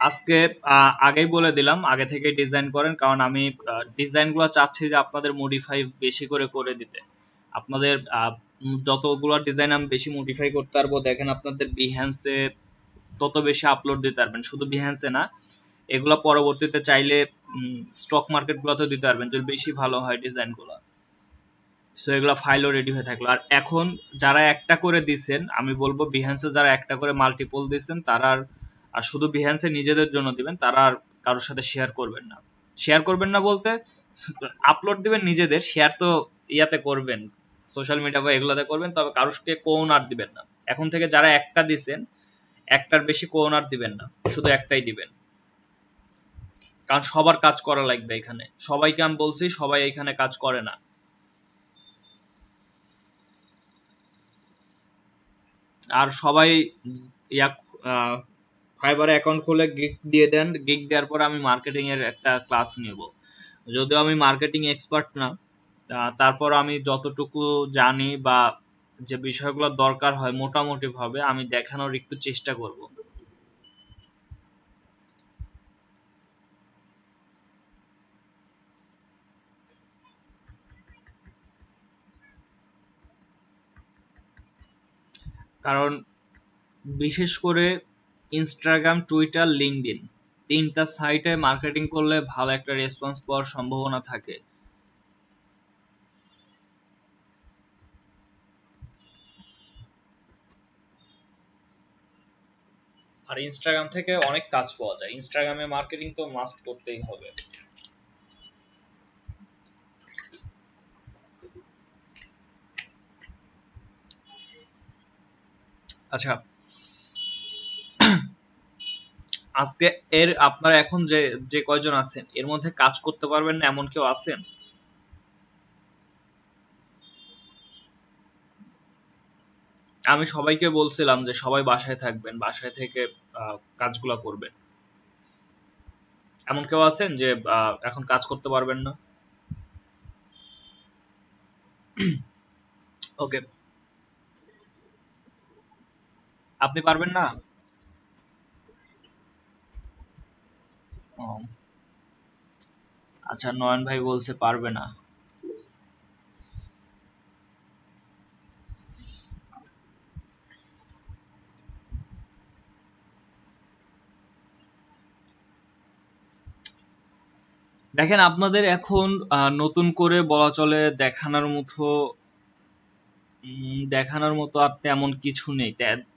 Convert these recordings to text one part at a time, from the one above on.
আজকে আগেই বলে দিলাম, আগে থেকে ডিজাইন করেন, কারণ আমি ডিজাইনগুলো চাচ্ছি যে আপনাদের মডিফাই বেশি করে করে দিতে। আপনাদের যতগুলো ডিজাইন আমি বেশি মডিফাই করতে পারবো, দেখেন আপনাদের বিহ্যান্সে তত বেশি আপলোড দিতে পারবেন। শুধু বিহ্যান্সে না, এগুলো পরবর্তীতে চাইলে স্টক মার্কেটগুলোতেও দিতে পারবেন যদি বেশি ভালো হয় ডিজাইনগুলো। সো এগুলো ফাইলও রেডি হয়ে থাকলো। আর এখন যারা একটা করে দিছেন, আমি বলবো বিহ্যান্সে যারা একটা করে মাল্টিপল দিচ্ছেন তারা আর শুধু বিহ্যান্সে নিজেদের জন্য দিবেন, তারা আর কারোর সাথে শেয়ার করবেন না। শেয়ার করবেন না বলতে আপলোড দিবেন নিজেদের, শেয়ার তো ইয়াতে করবেন, সোশ্যাল মিডিয়া বা এগুলোতে করবেন, তবে কারোরকে কোন দিবেন না। এখন থেকে যারা একটা দিছেন, একটার বেশি কোন দিবেন না, শুধু একটাই দিবেন। কারণ সবার কাজ করা লাগবে এখানে, সবাইকে আমি বলছি, সবাই এখানে কাজ করে না। আর সবাই ইয়া ফাইবারে অ্যাকাউন্ট খুলে গিগ দিয়ে দেন, গিগ দেওয়ার পর আমি মার্কেটিং এর একটা ক্লাস নেব। যদিও আমি মার্কেটিং এক্সপার্ট না, তারপর আমি যতটুকু জানি বা যে বিষয়গুলো দরকার হয় মোটামুটি ভাবে আমি দেখানোর একটু চেষ্টা করব। কারণ বিশেষ করে ইনস্টাগ্রাম, টুইটার, লিঙ্কডইন, তিনটা সাইটে মার্কেটিং করলে ভালো একটা রেসপন্স পাওয়ার সম্ভাবনা থাকে। আর ইনস্টাগ্রাম থেকে অনেক কাজ পাওয়া যায়, ইনস্টাগ্রামে মার্কেটিং তো মাস্ট করতেই হবে। আচ্ছা, আজকে এর আপনারা এখন যে যে কয়জন আছেন এর মধ্যে কাজ করতে পারবেন না এমন কেউ আছেন? আমি সবাইকে বলছিলাম যে সবাই বাসায় থাকবেন, বাসায় থেকে কাজগুলো করবেন। এমন কেউ আছেন যে এখন কাজ করতে পারবেন না? ওকে, আপনি পারবেন না? ও, আচ্ছা, নয়ন ভাই বলছে পারবে না। দেখেন, আপনাদের এখন নতুন করে বলা চলে দেখানোর মতো দেখানোর মতো আর তেমন কিছু নেই।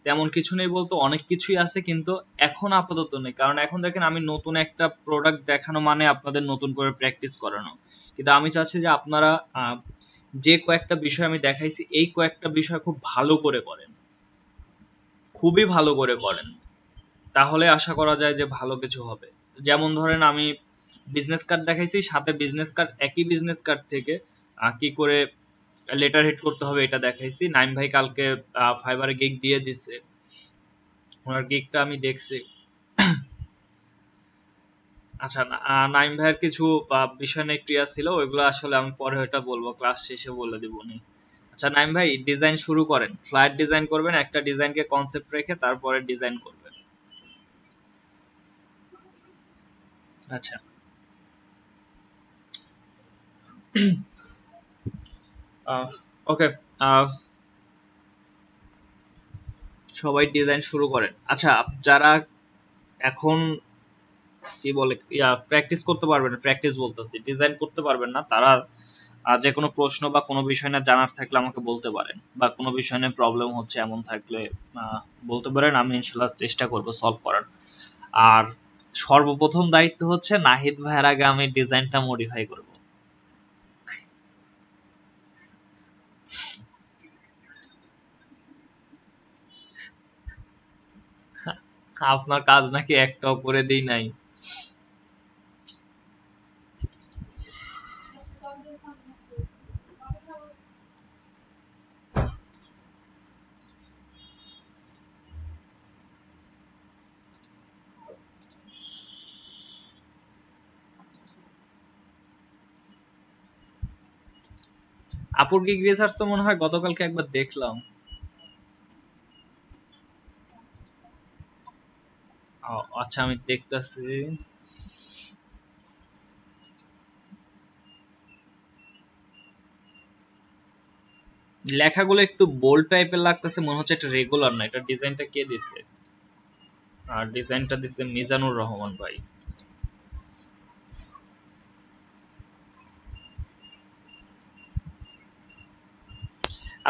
তেমন কিছু নেই বলতে অনেক কিছুই আছে, কিন্তু এখন আপাতত নেই। কারণ এখন দেখেন, আমি নতুন একটা প্রোডাক্ট দেখানো মানে আপনাদের নতুন করে প্র্যাকটিস করানো। কিন্তু আমি চাচ্ছি যে আপনারা যে কয়েকটা বিষয় আমি দেখাইছি এই কয়েকটা বিষয় খুব ভালো করে করেন, খুবই ভালো করে করেন, তাহলে আশা করা যায় যে ভালো কিছু হবে। যেমন ধরেন, আমি বিজনেস কার্ড দেখাইছি, সাথে বিজনেস কার্ড, একই বিজনেস কার্ড থেকে কি করে লেটার হেড করতে হবে এটা দেখাইছি। নাইম ভাই কালকে ফাইবারে গিগ দিয়ে দিছে, ওনার গিগটা আমি দেখছি। আচ্ছা, নাইম ভাইয়ের কিছু বিষয় নিয়ে ক্লিয়ার ছিল, ওইগুলো আসলে আমি পরে ওটা বলবো, ক্লাস শেষে বলে দিব নি। আচ্ছা নাইম ভাই, ডিজাইন শুরু করেন, ফ্লায়ার ডিজাইন করবেন, একটা ডিজাইনকে কনসেপ্ট রেখে তারপরে ডিজাইন করবেন। আচ্ছা, ওকে, সবাই ডিজাইন শুরু করেন। আচ্ছা, যারা এখন কি বলে প্র্যাকটিস করতে পারবেন, প্র্যাকটিস বলতেছি, ডিজাইন করতে পারবেন না, তারা যে কোনো প্রশ্ন বা কোনো বিষয় না জানার থাকলে আমাকে বলতে পারেন, বা কোনো বিষয় নিয়ে প্রবলেম হচ্ছে এমন থাকলে বলতে পারেন, আমি ইনশাল্লাহ চেষ্টা করব সলভ করার। আর সর্বপ্রথম দায়িত্ব হচ্ছে নাহিদ ভাইয়ের আগে আমি ডিজাইনটা মডিফাই করব। আপনার কাজ নাকি একটাও করে দিই নাই? আপুর গিগ রিসার্চ তো মনে হয় গতকালকে একবার দেখলাম। ও, আচ্ছা। আচ্ছা আমি দেখতেছি। লেখাগুলো একটু বোল্ড টাইপের লাগতেছে, মনে হচ্ছে এটা রেগুলার না। এটা ডিজাইনটা কে দিছে? আর ডিজাইনটা দিছে মিজানুর রহমান ভাই।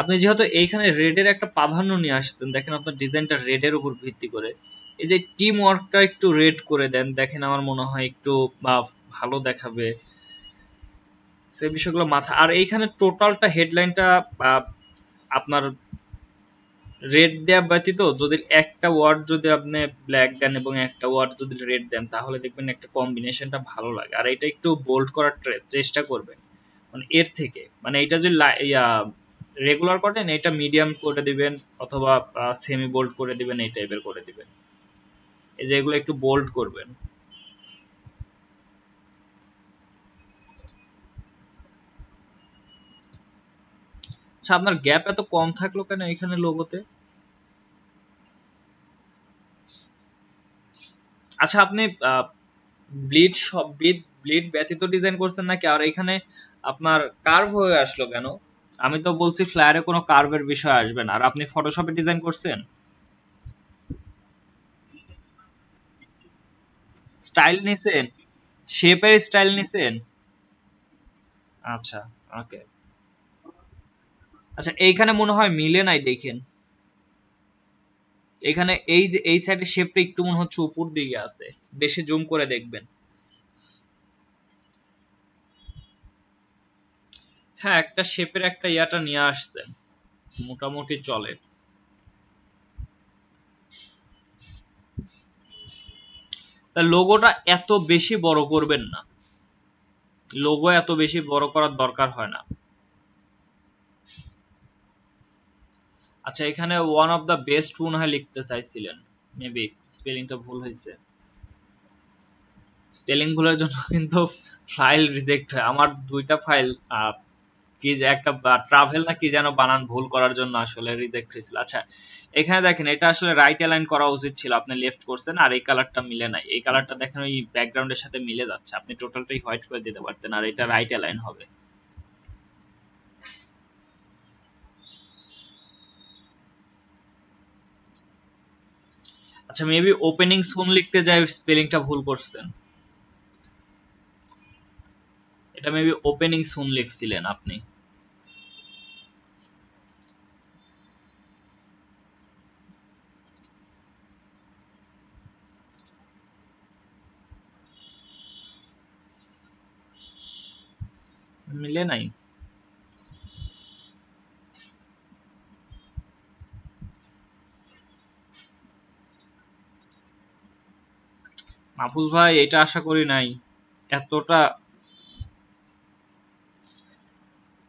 আপনি যেহেতু এইখানে রেডের একটা প্রাধান্য নিয়ে আসছেন, দেখেন আপনার ডিজাইনটা রেডের উপর ভিত্তি করে। এই যে টিম ওয়ার্কটা একটু রেড করে দেন, দেখেন আমার মনে হয় একটু বা ভালো দেখাবে সেই বিষয়গুলো মাথা। আর এইখানে টোটালটা হেডলাইনটা আপনার রেড দেয়া ব্যতীত যদি একটা ওয়ার্ড যদি আপনি ব্ল্যাক দেন এবং একটা ওয়ার্ড যদি রেড দেন, তাহলে দেখবেন একটা কম্বিনেশনটা ভালো লাগে। আর এটা একটু বোল্ড করার চেষ্টা করবেন, মানে এর থেকে, মানে এটা যদি রেগুলার করেন এটা মিডিয়াম করে দিবেন অথবা সেমি বোল্ড করে দিবেন, এই টাইপের করে দিবেন। এই যে এগুলো একটু বোল্ড করবেন। আচ্ছা আপনার গ্যাপ এত কম থাকলো কেন এখানে লোগোতে? আচ্ছা আপনি ব্লিড সব ব্লিড ব্লিড ব্যতীত ডিজাইন করছেন নাকি? আর এখানে আপনার কার্ভ হয়ে আসলো কেন? আমি তো বলছি ফ্লায়ারে কোনো কার্ভের বিষয় আসবে না, আর আপনি ফটোশপে ডিজাইন করছেন। স্টাইল নিছেন, শেপের স্টাইল নিছেন। আচ্ছা, ওকে। আচ্ছা এইখানে মনে হয় মিলে নাই, দেখেন এখানে এই যে এই সাইডের শেপটা একটু মনে হচ্ছে উপর দিকে আছে, বেশি জুম করে দেখবেন। হ্যাঁ একটা শেপের একটা ইয়াটা নিয়ে আসছেন, মোটামুটি চলে। তা লোগোটা এত বেশি বড় করবেন না, লোগো এত বেশি বড় করার দরকার হয় না। আচ্ছা এখানে ওয়ান অফ দা বেস্ট মনে হয় লিখতে চাইছিলেন, মেবি স্পেলিংটা ভুল হয়েছে। স্পেলিং ভুলের জন্য কিন্তু ফাইল রিজেক্ট হয় আমার। দুইটা ফাইল কি যে একটা ট্রাভেল না কি যেন বানান ভুল করার জন্য আসলে রিজেক্ট হয়েছিল। আচ্ছা এখানে দেখেন এটা আসলে রাইট অ্যালাইন করা উচিত ছিল, আপনি লেফট করছেন। আর এই কালারটা মিলে নাই, এই কালারটা দেখেন ওই ব্যাকগ্রাউন্ডের সাথে মিলে যাচ্ছে, আপনি টোটালটাই হোয়াইট করে দিতে পারতেন, আর এটা রাইট অ্যালাইন হবে। আচ্ছা মেবি ওপেনিং সুন লিখতে যাই স্পেলিংটা ভুল করছেন। এটা মেবি ওপেনিং সুন লিখছিলেন আপনি। মিলে নাই। মাহফুজ ভাই এটা আশা করি নাই, এতটা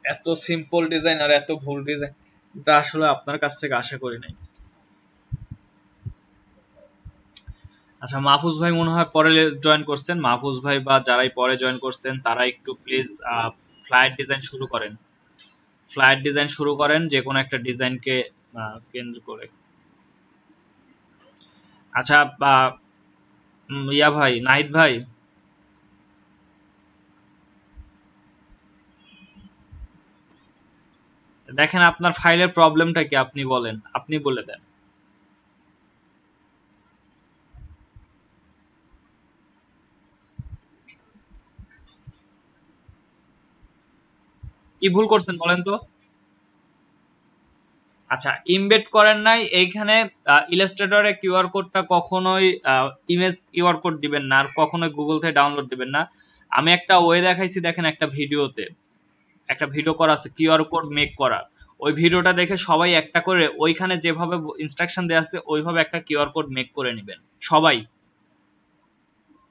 এত সিম্পল ডিজাইন আর এত ভুল ডিজাইন, এটা আসলে আপনার কাছ থেকে আশা করি নাই। আচ্ছা মাহফুজ ভাই মনে হয় পরে জয়েন করছেন, মাহফুজ ভাই বা যারাই পরে জয়েন করছেন তারা একটু প্লিজ ফ্লায়ার ডিজাইন শুরু করেন। ফ্লায়ার ডিজাইন শুরু করেন যে কোনো একটা ডিজাইনকে কেন্দ্র করে। আচ্ছা ইয়া ভাই, নাহিদ ভাই, দেখেন আপনার ফাইলের প্রবলেমটা কি আপনি বলেন, আপনি বলে দেন। কি ভুল করছেন বলেন তো? আচ্ছা ইমবেড করেন নাই এইখানে। ইলাস্ট্রেটরে কিউআর কোডটা কখনোই ইমেজ কিউআর কোড দিবেন না, আর কখনোই গুগল থেকে ডাউনলোড দিবেন না। আমি একটা ওয়ে দেখাইছি, দেখেন একটা ভিডিওতে, একটা ভিডিও করা আছে কিউআর কোড মেক করা। ওই ভিডিওটা দেখে সবাই একটা করে ওইখানে যেভাবে ইনস্ট্রাকশন দেওয়া আছে ওইভাবে একটা কিউআর কোড মেক করে নেবেন সবাই।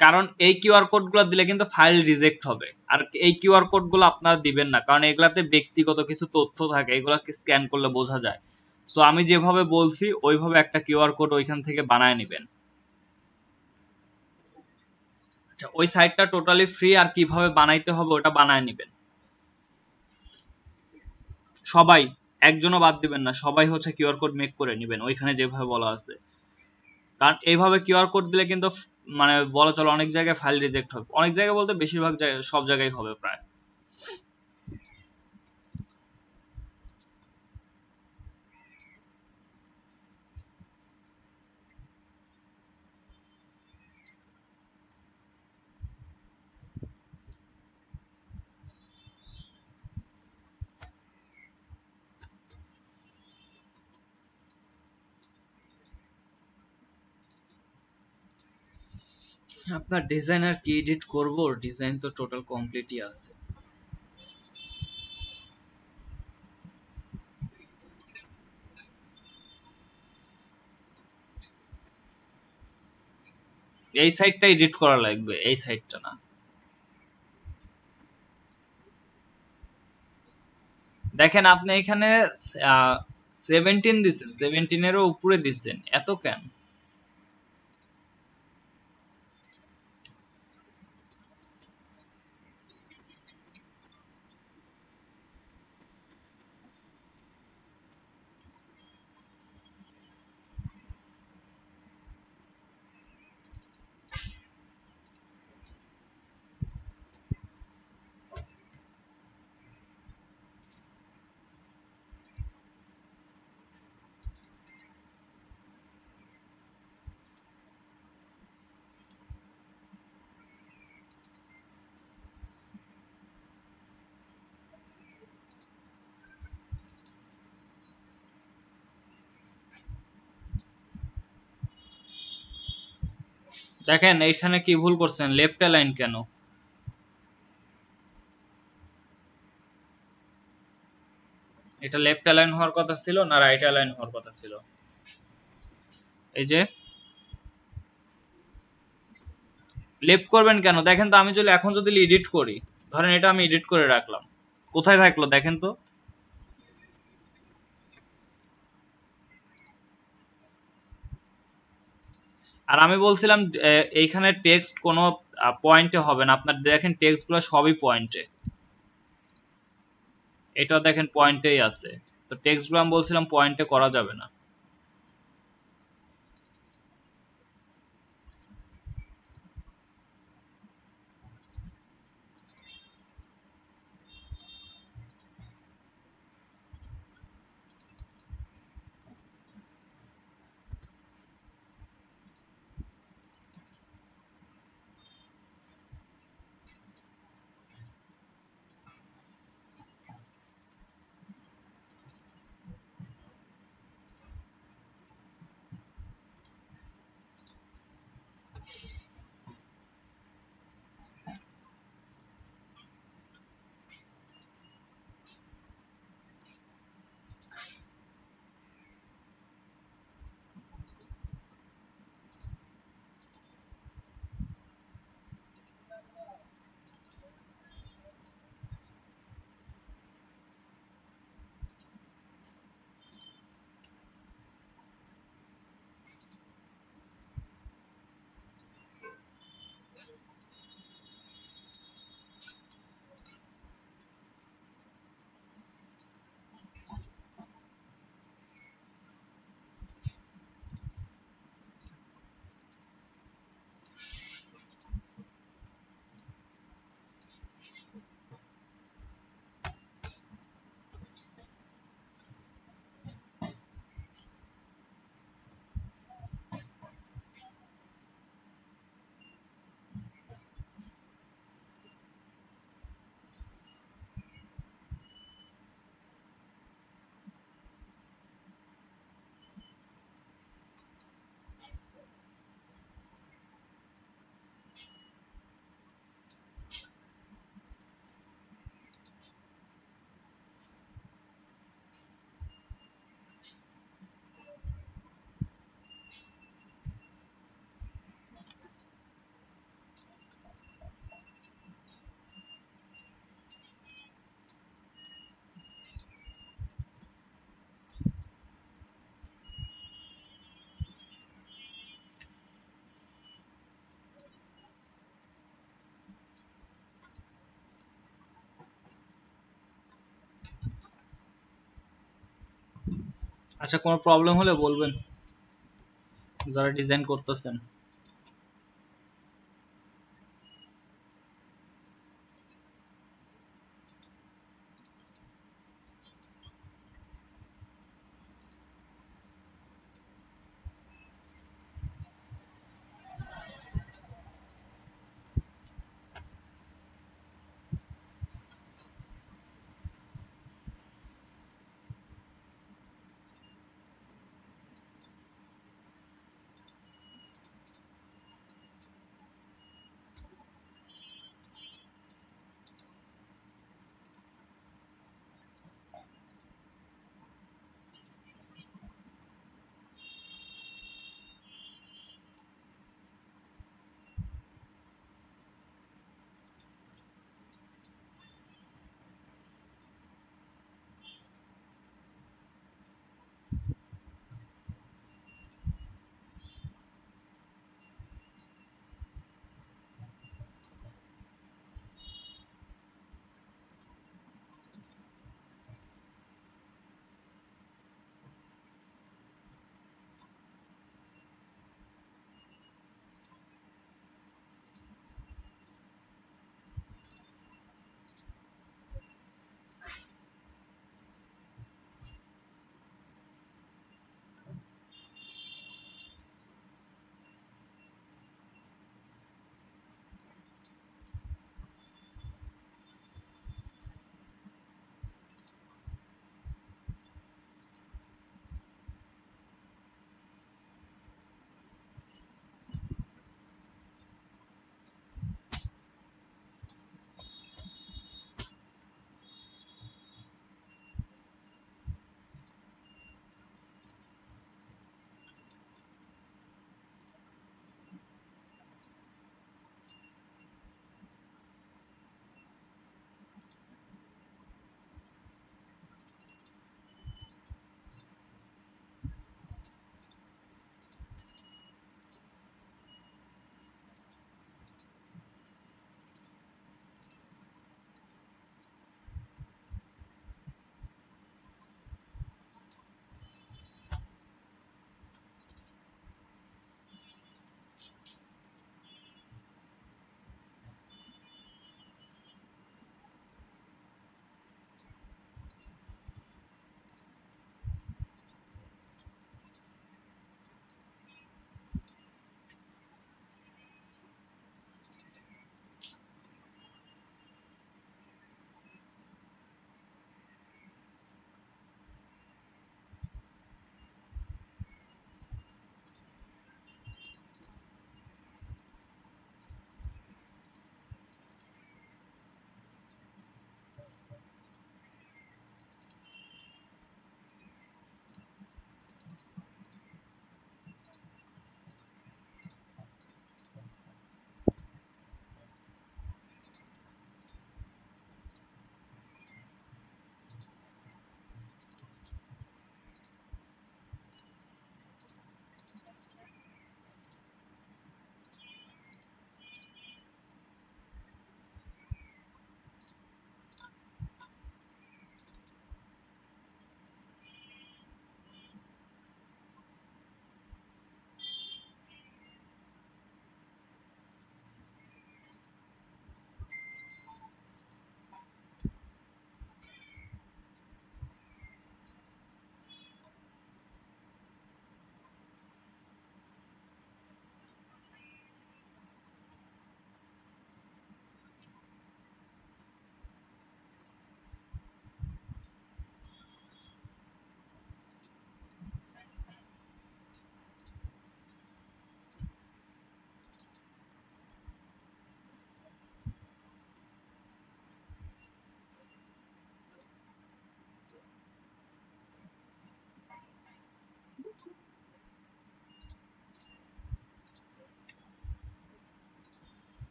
কারণ এই কিউআর কোড গুলো দিলে কিন্তু ফাইল রিজেক্ট হবে। আর এই কিউআর কোড গুলো আপনারা দিবেন না, কারণ এগুলাতে ব্যক্তিগত কিছু তথ্য থাকে, এগুলোকে স্ক্যান করলে বোঝা যায়। সো আমি যেভাবে বলছি ওইভাবে একটা কিউআর কোড ওইখান থেকে বানায় নেবেন। আচ্ছা ওই সাইটটা টোটালি ফ্রি, আর কিভাবে বানাইতে হবে ওটা বানায় নেবেন সবাই, একজনও বাদ দিবেন না, সবাই হচ্ছে কিউআর কোড মেক করে নেবেন ওইখানে যেভাবে বলা আছে। কারণ এইভাবে কিউআর কোড দিলে কিন্তু মানে বলা চলে অনেক জায়গায় ফাইল রিজেক্ট হবে, অনেক জায়গায় বলতে বেশিরভাগ জায়গায়, সব জায়গায় হবে প্রায়। আপনার ডিজাইন আর কি এডিট করব, ডিজাইন তো টোটাল কমপ্লিটই আছে। এই সাইডটা এডিট করা লাগবে, এই সাইডটা না। দেখেন আপনি এখানে 17 দিচ্ছেন, 17-এরও উপরে দিচ্ছেন, এত কেন? দেখেন এইখানে কি ভুল করছেন, লেফট অ্যালাইন কেন? এটা লেফট অ্যালাইন হওয়ার কথা ছিল না রাইট অ্যালাইন হওয়ার কথা ছিল? এই যে লেফট করবেন কেন? দেখেন তো আমি যদি এখন যদি এডিট করি, ধরেন এটা আমি এডিট করে রাখলাম, কোথায় থাকলো দেখেন তো? আর আমি বলছিলাম এইখানে টেক্সট কোনো পয়েন্টে হবে না, আপনার দেখেন টেক্সট গুলো সবই পয়েন্টে, এটা দেখেন পয়েন্টেই আছে। তো টেক্সট গুলো আমি বলছিলাম পয়েন্টে করা যাবে না। আচ্ছা কোনো প্রবলেম হলে বলবেন। যারা ডিজাইন করতেছেন।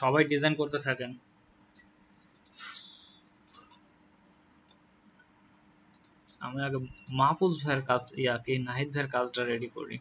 সবাই ডিজাইন করতে থাকেন। আমি আগে মাহফুজ ভাইয়ের কাজ কি নাহিদ ভাইয়ের কাজটা রেডি করি।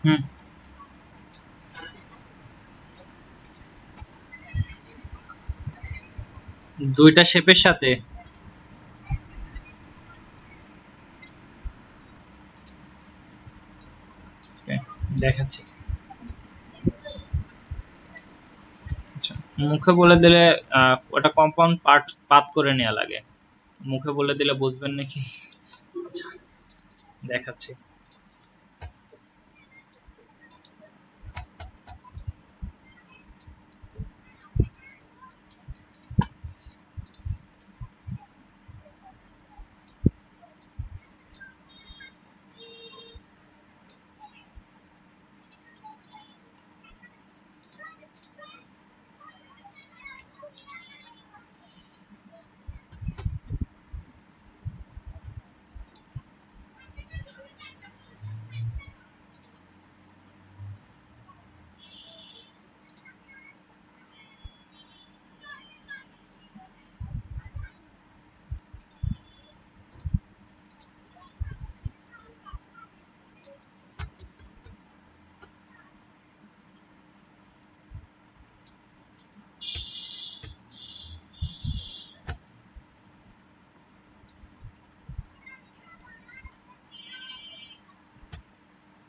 হুম, দুইটা শেপের সাথে। Okay, দেখাচ্ছি। আচ্ছা, মুখে বলে দিলে ওটা কম্পাউন্ড পার্ট পাত করে নেওয়া লাগে, মুখে বলে দিলে বুঝবেন নাকি? আচ্ছা, দেখাচ্ছি।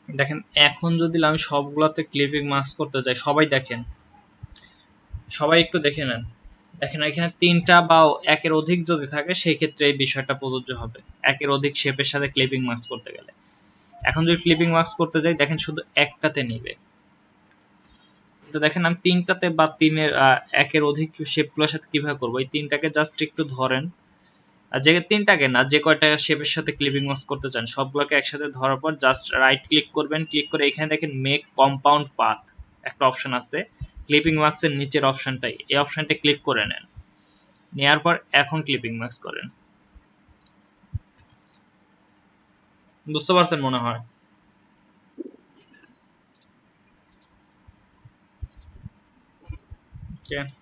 দেখেন, এখন যদি আমি সবগুলোতে ক্লিপিং মাস্ক করতে যাই, সবাই দেখেন, সবাই একটু দেখে নেন। দেখেন এখানে তিনটা বা একের অধিক যদি থাকে সেই ক্ষেত্রে এই বিষয়টা প্রযোজ্য হবে, একের অধিক শেপের সাথে ক্লিপিং মাস্ক করতে গেলে। এখন যদি ক্লিপিং মাস্ক করতে যাই, দেখেন শুধু একটাতে নিবে। তো দেখেন আমি তিনটাতে বা তিনের একের অধিক শেপগুলোর সাথে কিভাবে করবো, এই তিনটাকে জাস্ট একটু ধরেন, আর যে তিনটাকে না, যে কয়টা শেপের সাথে ক্লিপিং মাস্ক করতে চান সবগুলোকে একসাথে ধরার পর জাস্ট রাইট ক্লিক করবেন, ক্লিক করে এখানে দেখেন মেক কম্পাউন্ড পাথ একটা অপশন আছে, ক্লিপিং মাস্কের নিচের অপশনটাই, এই অপশনটা ক্লিক করে নেন। নেওয়ার পর এখন ক্লিপিং মাস্ক করেন। বুঝতে পারছেন মনে হয়? ঠিক আছে।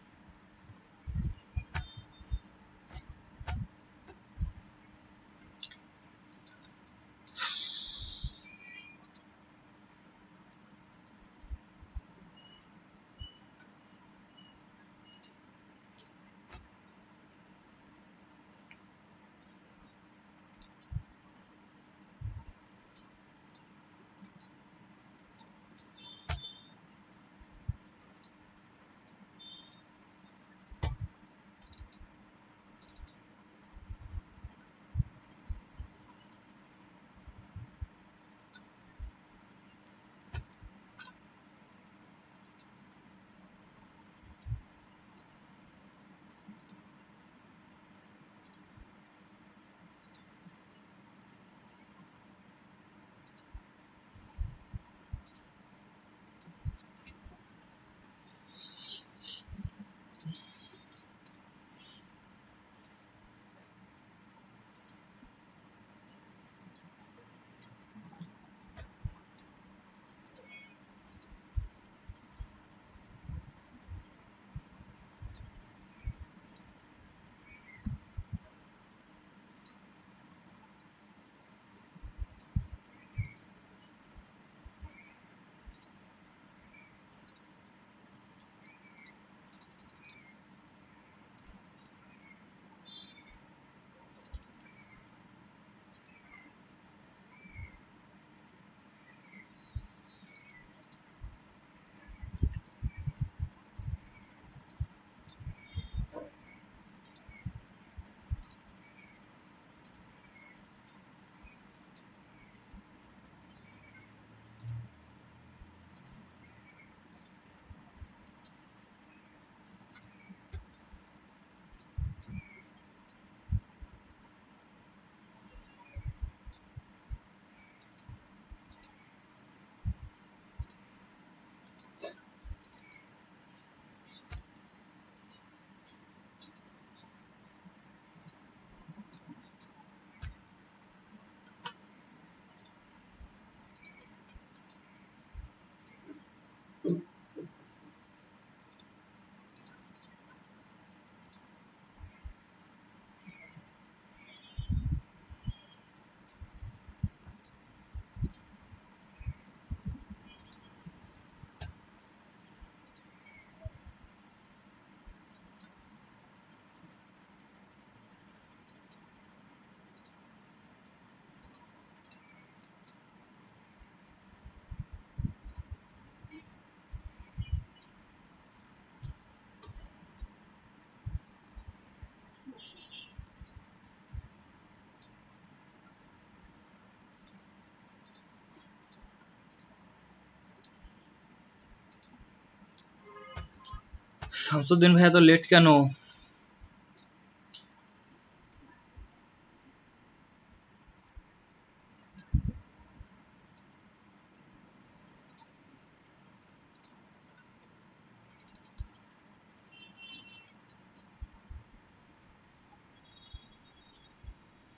শামসুদ্দিন ভাই এত লেট কেন?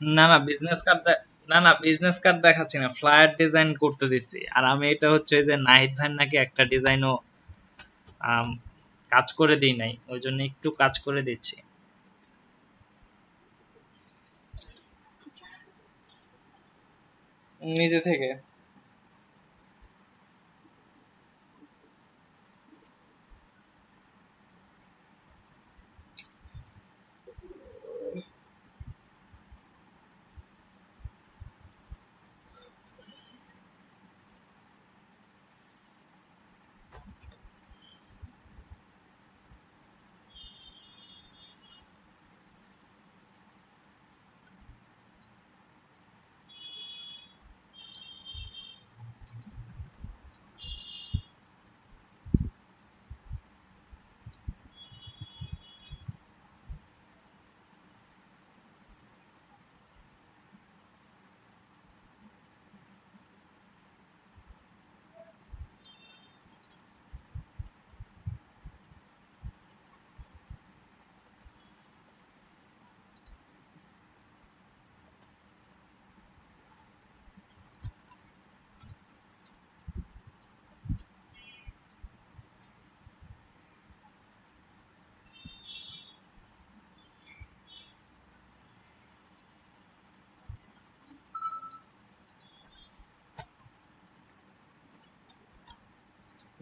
না না বিজনেস কার্ড, না না বিজনেস কার্ড দেখাচ্ছি না, ফ্লায়ার ডিজাইন করতে দিচ্ছি। আর আমি এটা হচ্ছে যে নাহিদ ভাই নাকি একটা ডিজাইনও কাজ করে দিই নাই, ওই জন্য একটু কাজ করে দিচ্ছি নিজে থেকে।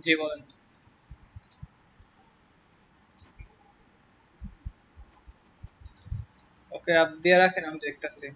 জি বলেন। ওকে, আপ দিয়ে রাখেন, আমি দেখতেছি।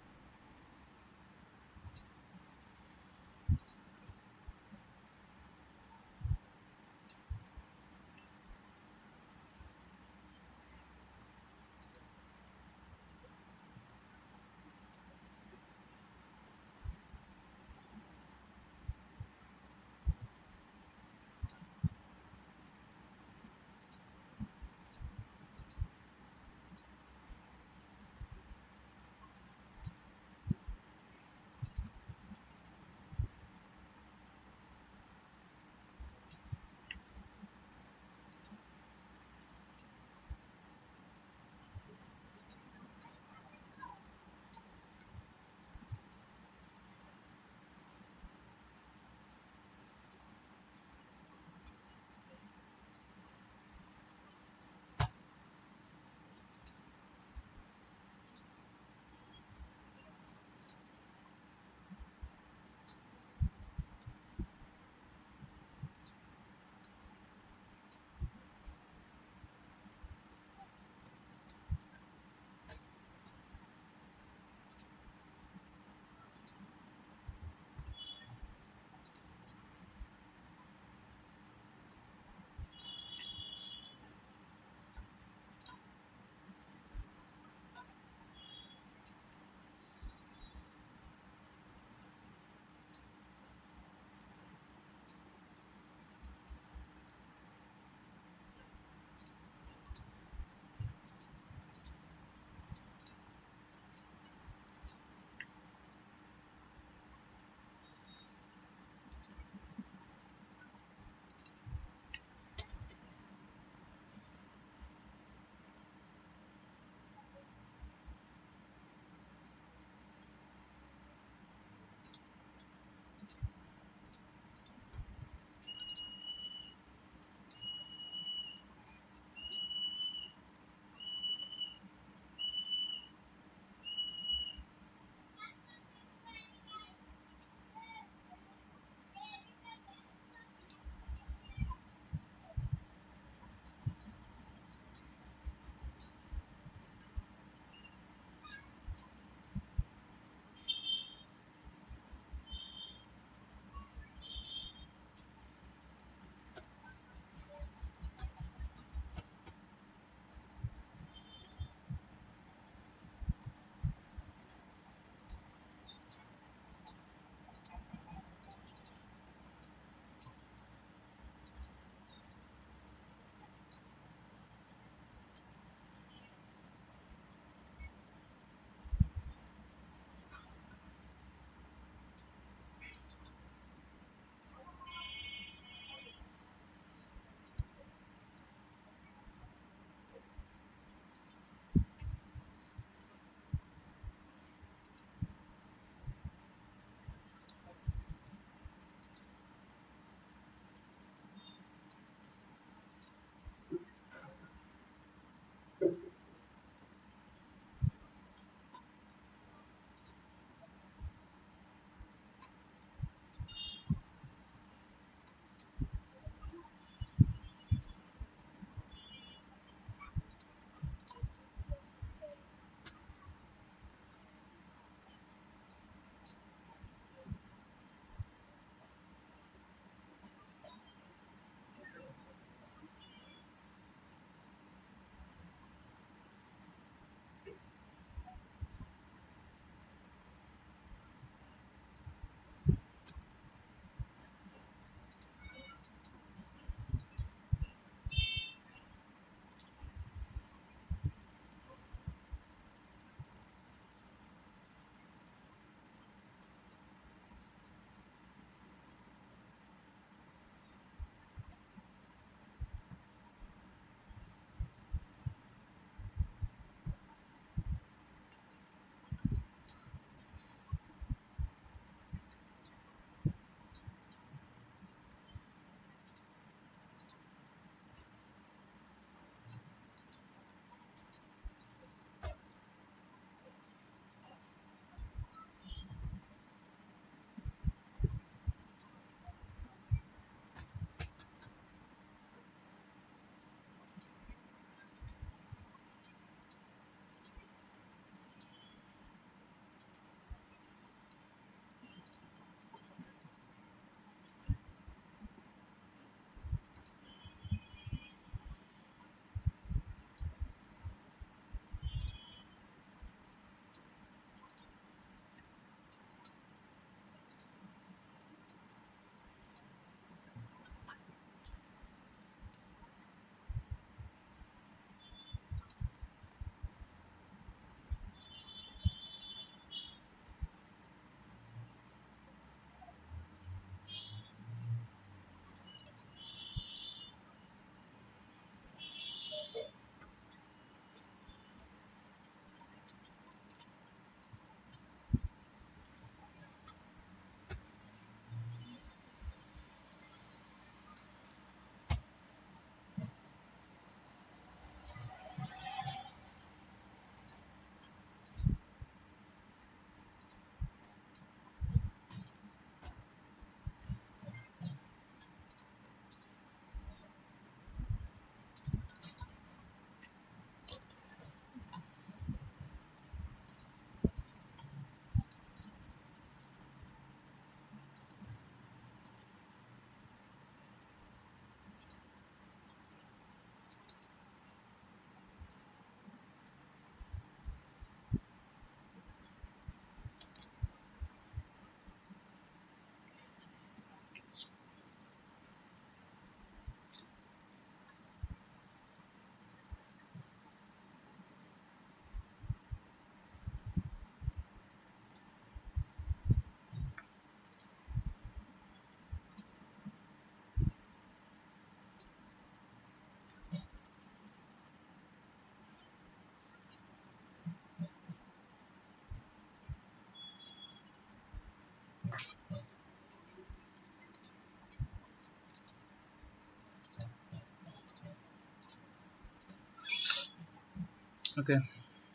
ওকে,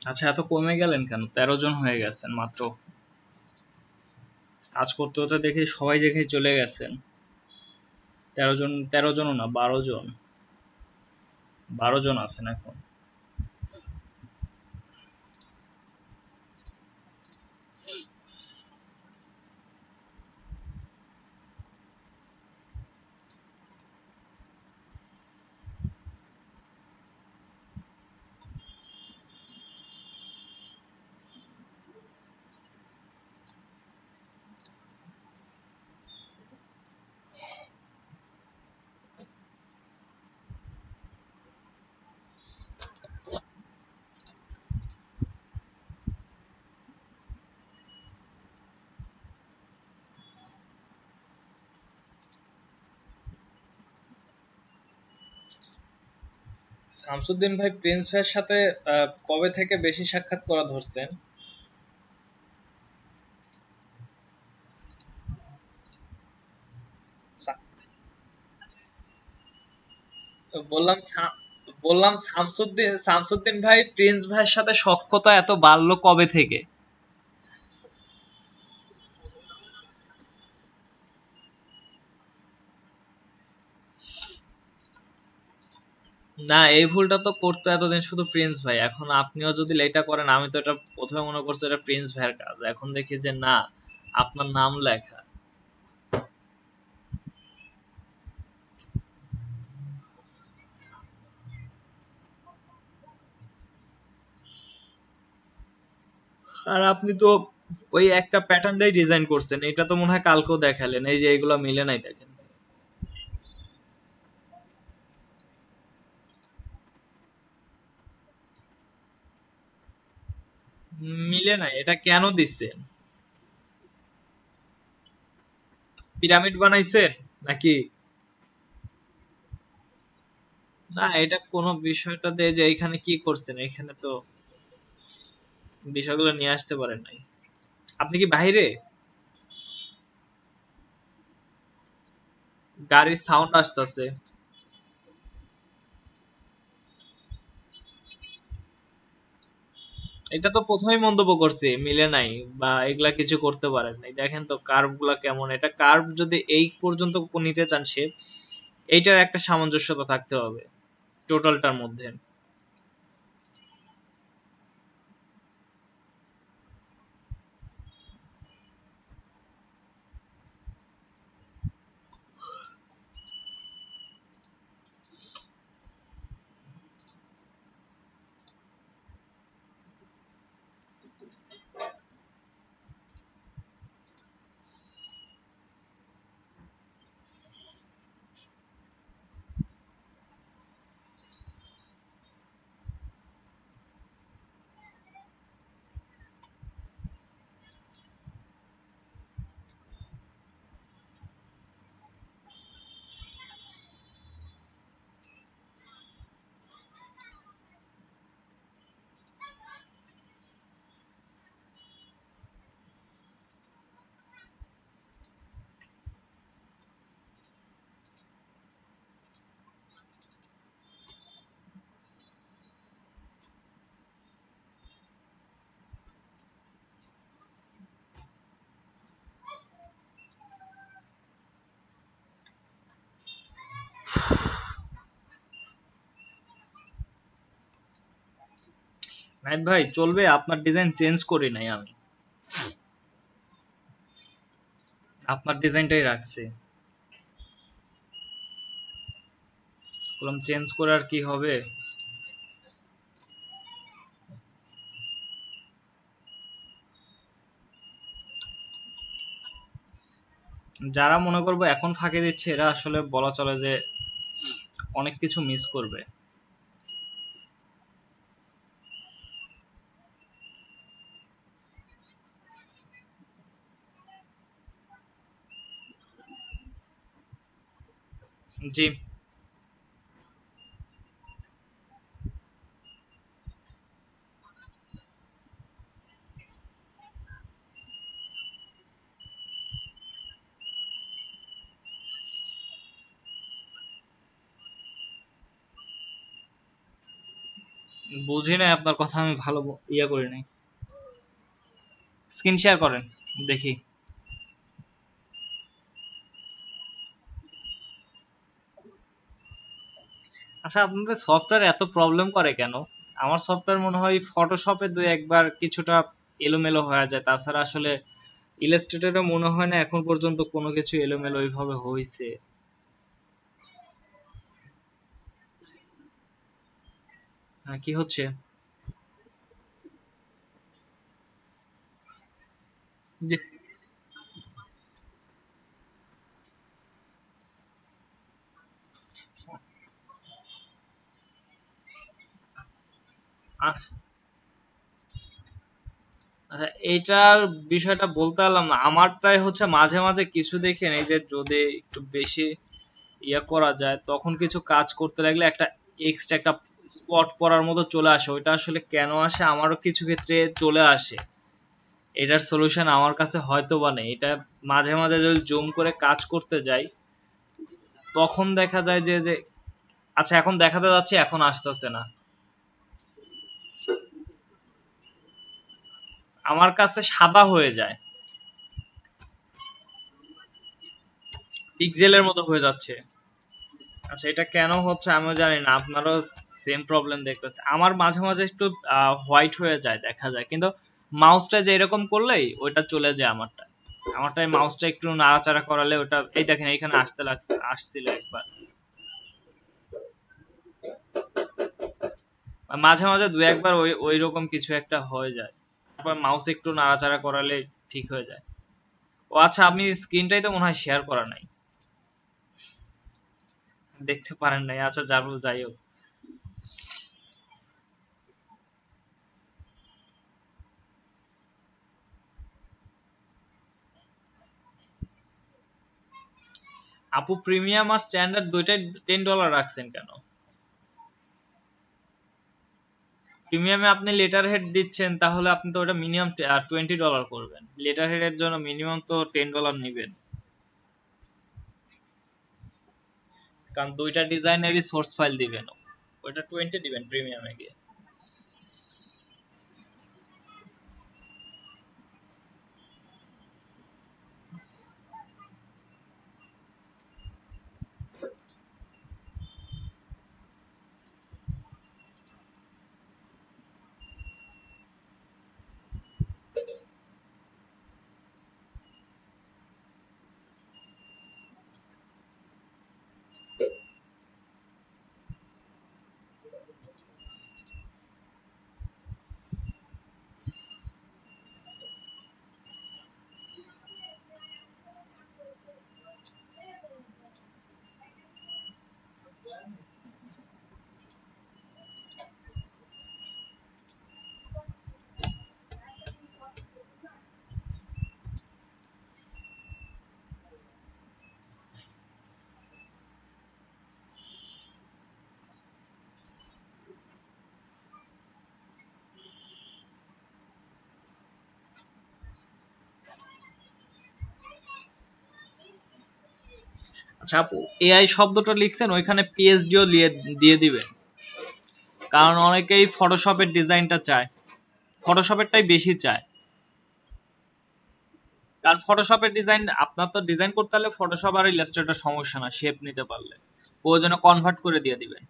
আচ্ছা এত কমে গেলেন কেন? 13 জন হয়ে গেছেন মাত্র। কাজ করতে হতে দেখি সবাই দেখে চলে গেছেন। 13 জন, 13 জনও না, 12 জন, 12 জন আছেন এখন। শামসুদ্দিন ভাই প্রিন্স ভাইয়ের সাথে কবে থেকে বেশি সাক্ষাৎ করা ধরছেন? বললাম বললাম শামসুদ্দিন ভাই প্রিন্স ভাইয়ের সাথে সখ্যতা এত বাড়লো কবে থেকে? না, এই ভুলটা তো করতো এতদিন শুধু প্রিন্স ভাই, এখন আপনিও যদি এটা করেন, আমি তো এটা প্রথমে মনে করছি এটা প্রিন্স ভাইয়ের কাজ, এখন দেখি যে না, আপনার নাম লেখা। আর আপনি তো ওই একটা প্যাটার্ন দিয়ে ডিজাইন করছেন, এটা তো মনে হয় কালকেও দেখালেন, এই যে এগুলো মিলে নাই দেখেন। মিলে নাই, এটা কেন দিচ্ছেন? পিরামিড বানাইছেন নাকি? না, এটা কোন বিষয়টা দিয়ে যে এখানে কি করছেন, এখানে তো বিষয়গুলো নিয়ে আসতে পারেন নাই। আপনি কি বাইরে? গাড়ির সাউন্ড আসতেছে। এটা তো প্রথমেই মন্তব্য করছি মিলে নাই, বা এগুলা কিছু করতে পারেন নাই। দেখেন তো কার্ভ গুলা কেমন, এটা কার্ভ যদি এই পর্যন্ত নিতে চান শেপ, এইটার একটা সামঞ্জস্যতা থাকতে হবে টোটালটার মধ্যে। নাইট ভাই চলবে, আপনার ডিজাইন চেঞ্জ করি নাই আমি, আপনার ডিজাইনটাই রাখছি। বললাম চেঞ্জ করে আর কি হবে? যারা মনে করবো এখন ফাঁকি দিচ্ছে, এরা আসলে বলা চলে যে অনেক কিছু মিস করবে। জি। বুঝি নাই আপনার কথা, আমি ভালো ইয়া করি নাই। স্ক্রিন শেয়ার করেন দেখি। আচ্ছা, আপনাদের সফটওয়্যার এত প্রবলেম করে কেন? আমার সফটওয়্যার মনে হয় ফটোশপে দুই একবার কিছুটা এলোমেলো হয়ে যায়, তাছাড়া আসলে ইলাস্ট্রেটরে মনে হয় না এখন পর্যন্ত কোনো কিছু এলোমেলো ওইভাবে হয়েছে। হ্যাঁ, কি হচ্ছে? যে আচ্ছা, আচ্ছা, এইটার বিষয়টা বলতে পারলাম না। আমারটাই হচ্ছে মাঝে মাঝে কিছু দেখেন এই যে যদি একটু বেশি ইয়া করা যায়, তখন কিছু কাজ করতে লাগলে একটা এক্সট্রা একটা স্পট পড়ার মতো চলে আসে। ওইটা আসলে কেন আসে, আমারও কিছু ক্ষেত্রে চলে আসে। এটার সলিউশন আমার কাছে হয়তো বা নেই। এটা মাঝে মাঝে যদি জুম করে কাজ করতে যাই, তখন দেখা যায় যে আচ্ছা, এখন দেখাতে যাচ্ছে, এখন আসতেছে না। আমার কাছে সাদা হয়ে যায়, পিক্সেলের মতো হয়ে যাচ্ছে। আচ্ছা, এটা কেন হচ্ছে আমিও জানি না, আপনারও সেম প্রবলেম দেখতেছে। আমার মাঝে মাঝে একটু হোয়াইট হয়ে যায় দেখা যায়, কিন্তু মাউসটা যে এরকম করলেই ওইটা চলে যায় আমারটা। আমারটাই মাউসটা একটু নাড়াচাড়া করালে ওটা, এই দেখেন এইখানে আসতে লাগছে, আসছিল একবার। মাঝে মাঝে দু একবার ওই ওই রকম কিছু একটা হয়ে যায়, তারপর মাউস একটু নাড়াচাড়া করালে ঠিক হয়ে যায়। ও আচ্ছা, আপনি স্ক্রিনটাই তো মনে হয় শেয়ার করা নাই, দেখতে পারেন নাই। আচ্ছা, যাই হোক। আপু, প্রিমিয়াম আর স্ট্যান্ডার্ড দুইটাই $10 রাখছেন কেন? প্রিমিয়ামে আপনি লেটার হেড দিচ্ছেন, তাহলে আপনি তো ওটা মিনিমাম $20 করবেন। লেটার হেডের জন্য মিনিমাম তো $10 নিবেন, কারণ দুইটা ডিজাইনেরই সোর্স ফাইল দিবেন। ওইটা 20 দিবেন প্রিমিয়ামে গিয়ে। আচ্ছা আপু, এআই শব্দটা লিখছেন, ওইখানে পিএইচডিও দিয়ে দিয়ে দিবেন, কারণ অনেকেই ফটোশপের ডিজাইনটা চায়, ফটোশপেরটাই বেশি চায়। কারণ ফটোশপের ডিজাইন আপনার তো ডিজাইন করতে হলে ফটোশপ আর ইলাস্ট্রেটর সমস্যা না, শেপ নিতে পারলে ও যেন কনভার্ট করে দিয়ে দিবেন।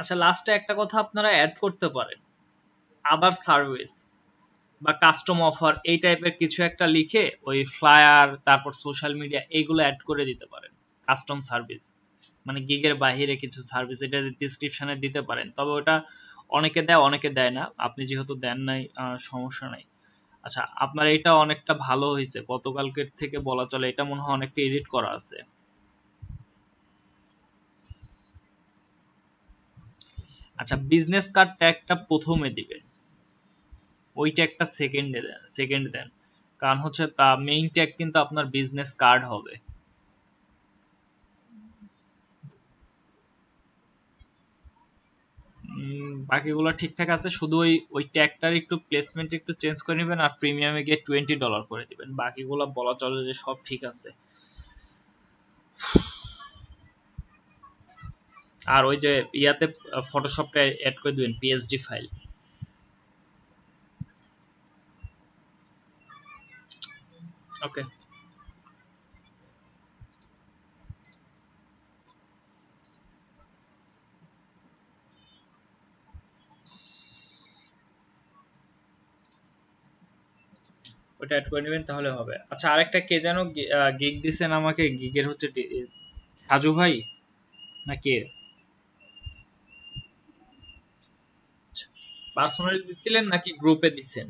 আচ্ছা, লাস্টে একটা কথা আপনারা অ্যাড করতে পারেন, আদার সার্ভিস বা কাস্টম অফার, এই টাইপের কিছু একটা লিখে ওই ফ্লায়ার, তারপর সোশ্যাল মিডিয়া, এইগুলো অ্যাড করে দিতে পারেন। কাস্টম সার্ভিস মানে গিগের বাইরে কিছু সার্ভিস, এটা ডিসক্রিপশনে দিতে পারেন। তবে ওটা অনেকে দেয়, অনেকে দেয় না। আপনি যেহেতু দেন নাই, সমস্যা নাই। আচ্ছা, আপনার এটা অনেকটা ভালো হয়েছে, গতকালকের থেকে বলা চলে। এটা মনে হয় অনেকটা এডিট করা আছে। আচ্ছা, বিজনেস কার্ড ট্যাগটা প্রথমে দিবেন, ওইটা একটা সেকেন্ডে দেন, সেকেন্ড দেন। কারণ হচ্ছে মেইন ট্যাগ কিন্তু আপনার বিজনেস কার্ড হবে। বাকিগুলো ঠিকঠাক আছে, শুধু ওই ওই ট্যাগটার একটু প্লেসমেন্ট একটু চেঞ্জ করে নেবেন আর প্রিমিয়ামে গিয়ে $20 করে দিবেন, বাকিগুলো বলা চলে যে সব ঠিক আছে। আর ওই যে ইয়াতে ফটোশপটা অ্যাড করে দিবেন পিএসডি ফাইল। ওকে, ওটা অ্যাড করে নেবেন তাহলে হবে। আচ্ছা, আরেকটা কে যেন গিগ দিছেন আমাকে, গিগের হচ্ছে সাজু ভাই না কে? পার্সোনালি দিছিলেন নাকি গ্রুপে দিছেন?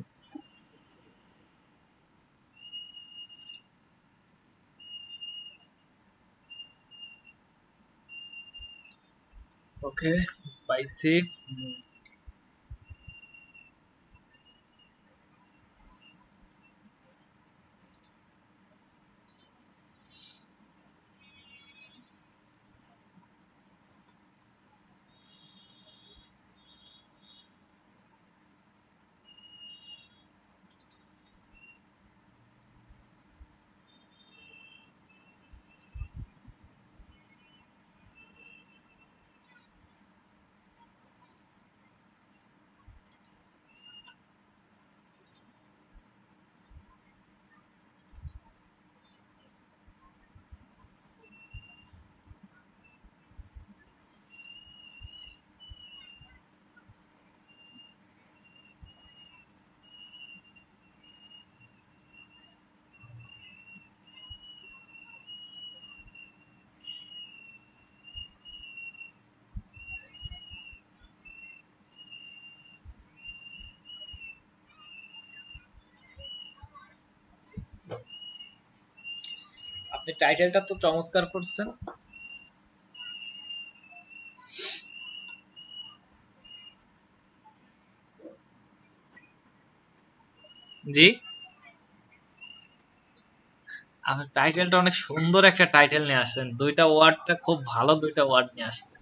ওকে, পাইছি। আপনি টাইটেলটা তো চমৎকার করছেন। জি, আমার টাইটেলটা অনেক সুন্দর একটা টাইটেল নিয়ে আসছেন, দুইটা ওয়ার্ডটা খুব ভালো, দুইটা ওয়ার্ড নিয়ে আসছেন।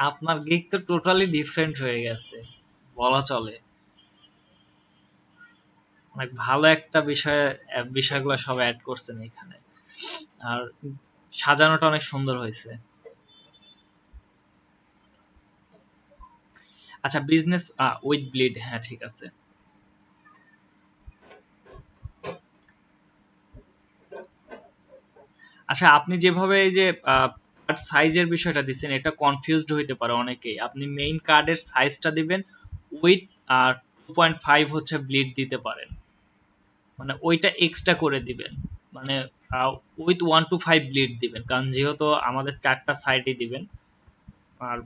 আপনার গিগ তো টোটালি ডিফারেন্ট হয়ে গেছে বলা চলে। অনেক ভালো একটা বিষয়, বিষয়গুলো সব অ্যাড করছেন এখানে। আর সাজানোটা অনেক সুন্দর হয়েছে। আচ্ছা, বিজনেস উইথ ব্লিড, হ্যাঁ ঠিক আছে। আচ্ছা, আপনি যেভাবে এই যে কার্ড সাইজের বিষয়টা দিচ্ছেন, এটা কনফিউজড হইতে পারে অনেকেই। আপনি মেইন কার্ডের সাইজটা দিবেন উইথ 2.5 হচ্ছে ব্লিড দিতে পারেন, মানে ওইটা এক্সট্রা করে দিবেন, মানে উইথ 1 to 5 ব্লিড দিবেন, কারণ যেহেতু আমাদের চারটা সাইডে দিবেন। আর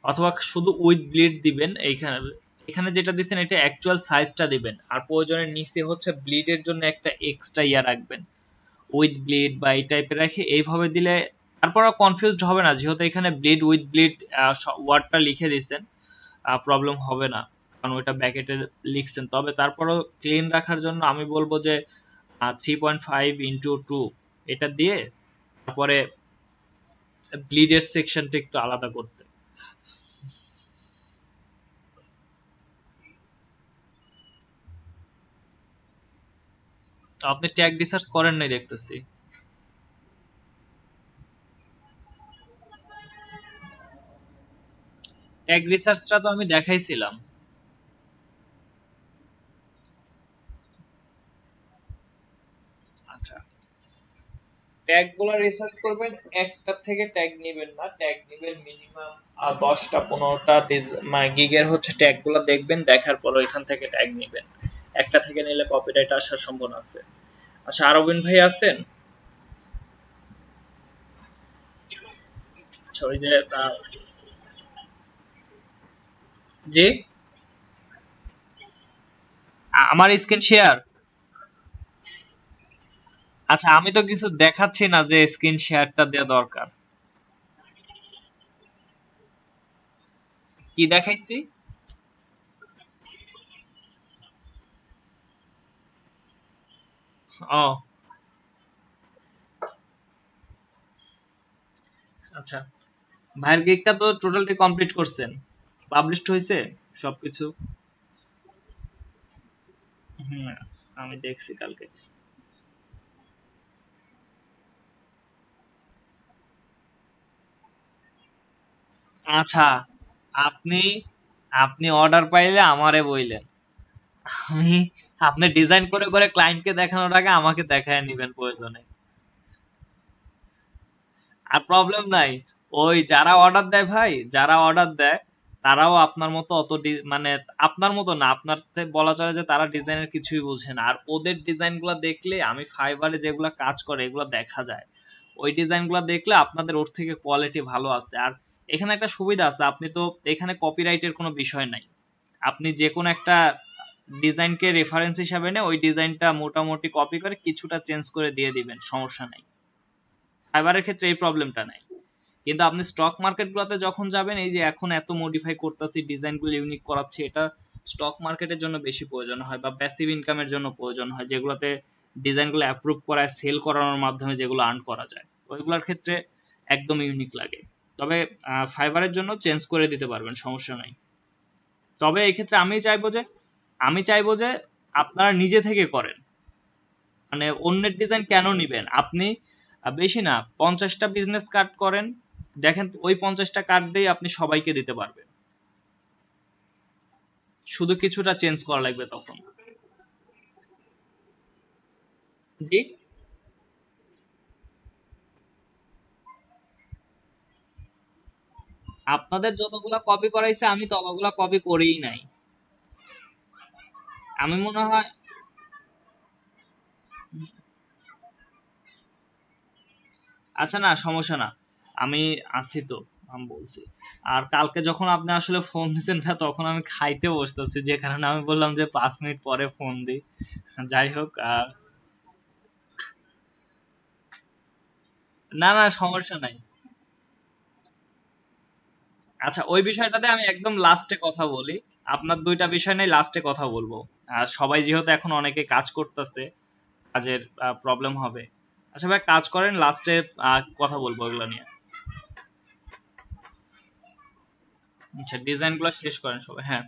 অথবা শুধু উইথ ব্লিড দিবেন। এইখানে এখানে যেটা দিচ্ছেন এটা অ্যাকচুয়াল সাইজটা দিবেন, আর প্রয়োজনের নিচে হচ্ছে ব্লিডের জন্য একটা এক্সট্রা ইয়া রাখবেন, উইথ ব্লিড বা এই টাইপের রাখে। এইভাবে দিলে তারপর কনফিউজড হবে না, যেহেতু এখানে ব্লিড উইথ ব্লিড ওয়ার্ডটা লিখে দিয়েছেন, প্রবলেম হবে না, কারণ ওইটা ব্যাকেটে লিখছেন। তবে তারপরও ক্লিন রাখার জন্য আমি বলবো যে 3.5 into 2 এটা দিয়ে তারপরে ব্লিডের সেকশনটা একটু আলাদা করতে। আপনি ট্যাগ রিসার্চ করেন নাই দেখতেছি। ট্যাগ রিসার্চটা তো আমি দেখাইছিলাম। আচ্ছা, ট্যাগ গুলো রিসার্চ করবেন, একটা থেকে ট্যাগ নেবেন না, ট্যাগ নেবেন মিনিমাম 10টা 15টা মানে গিগের হচ্ছে ট্যাগ গুলো দেখবেন, দেখার পর ওইখান থেকে ট্যাগ নেবেন। একটা থেকে নিলে কপিরাইট আসার সম্ভাবনা আছে। আচ্ছা, আরবিন ভাই আছেন? আচ্ছা, ওই যে জি, আমার স্ক্রিন শেয়ার। আচ্ছা, আমি তো কিছু দেখাচ্ছি না যে স্ক্রিন শেয়ারটা দেওয়া দরকার। কি দেখাইছি? ও আচ্ছা, ভাইয়ের গিগটা তো টোটালি কমপ্লিট করছেন, পাবলিশড হয়েছে সবকিছু? হুম, আমি দেখছি কালকে। আচ্ছা, আপনি আপনি অর্ডার পাইলে আমারে বইলেন। আমি আপনি ডিজাইন করে করে ক্লায়েন্টকে দেখানোর আগে আমাকে দেখায় নিবেন প্রয়োজনে। আর প্রবলেম নাই, ওই যারা অর্ডার দেয় ভাই, যারা অর্ডার দেয় তারাও আপনার মতো অত মানে আপনার মতো না, আপনার বলা চলে যে তারা ডিজাইনের কিছুই বোঝে না। আর ওদের ডিজাইন গুলা দেখলে, আমি ফাইবারে যেগুলা কাজ করে এগুলা দেখা যায়, ওই ডিজাইন গুলা দেখলে আপনাদের ওর থেকে কোয়ালিটি ভালো আছে। আর এখানে একটা সুবিধা আছে, আপনি তো এখানে কপিরাইটের কোনো বিষয় নাই। আপনি যে কোনো একটা ডিজাইনকে রেফারেন্স হিসাবে নিয়ে ওই ডিজাইনটা মোটামুটি কপি করে কিছুটা চেঞ্জ করে দিয়ে দিবেন, সমস্যা নাই। ফাইবারের ক্ষেত্রে এই প্রবলেমটা নাই। কিন্তু আপনি স্টক মার্কেট গুলোতে যখন যাবেন, এই যে এখন এত মডিফাই করতেছি, ডিজাইন গুলো ইউনিক করাচ্ছি, এটা স্টক মার্কেটের জন্য বেশি প্রয়োজন হয় বা প্যাসিভ ইনকামের জন্য প্রয়োজন হয়, যেগুলোতে ডিজাইন গুলো অ্যাপ্রুভ করায় সেল করানোর মাধ্যমে যেগুলো আর্ন করা যায়, ওইগুলোর ক্ষেত্রে একদম ইউনিক লাগে। তবে ফাইবারের জন্য চেঞ্জ করে দিতে পারবেন, সমস্যা নাই। তবে এই ক্ষেত্রে আমি চাইবো যে আপনারা নিজে থেকে করেন। মানে অন্যের ডিজাইন কেন নিবেন আপনি? বেশি না, 50টা বিজনেস কার্ড করেন, দেখেন ওই 50টা কার্ড দিয়ে আপনি সবাইকে দিতে পারবেন। শুধু কিছুটা চেঞ্জ করা লাগবে তখন। জি, আপনাদের যতগুলা কপি করাইছে আমি ততগুলা কপি করিই নাই। আমি মনে হয়, আচ্ছা না, সমস্যা না, আমি আছি তো, আমি বলছি। আর কালকে যখন আপনি আসলে ফোন দিচ্ছেন না, তখন আমি খাইতে বসতেছি, যে কারণে আমি বললাম যে 5 মিনিট পরে ফোন দিই। যাই হোক, না না, সমস্যা নাই। আচ্ছা, ওই বিষয়টাতে আমি একদম লাস্টে কথা বলি। আপনার দুইটা বিষয় নিয়ে লাস্টে কথা বলবো। আর সবাই যেহেতু এখন অনেকে কাজ করতেছে, কাজের প্রবলেম হবে। আচ্ছা ভাই, কাজ করেন, লাস্টে কথা বলবো ওগুলো নিয়ে। আচ্ছা, ডিজাইন গুলো শেষ করেন সবাই, হ্যাঁ।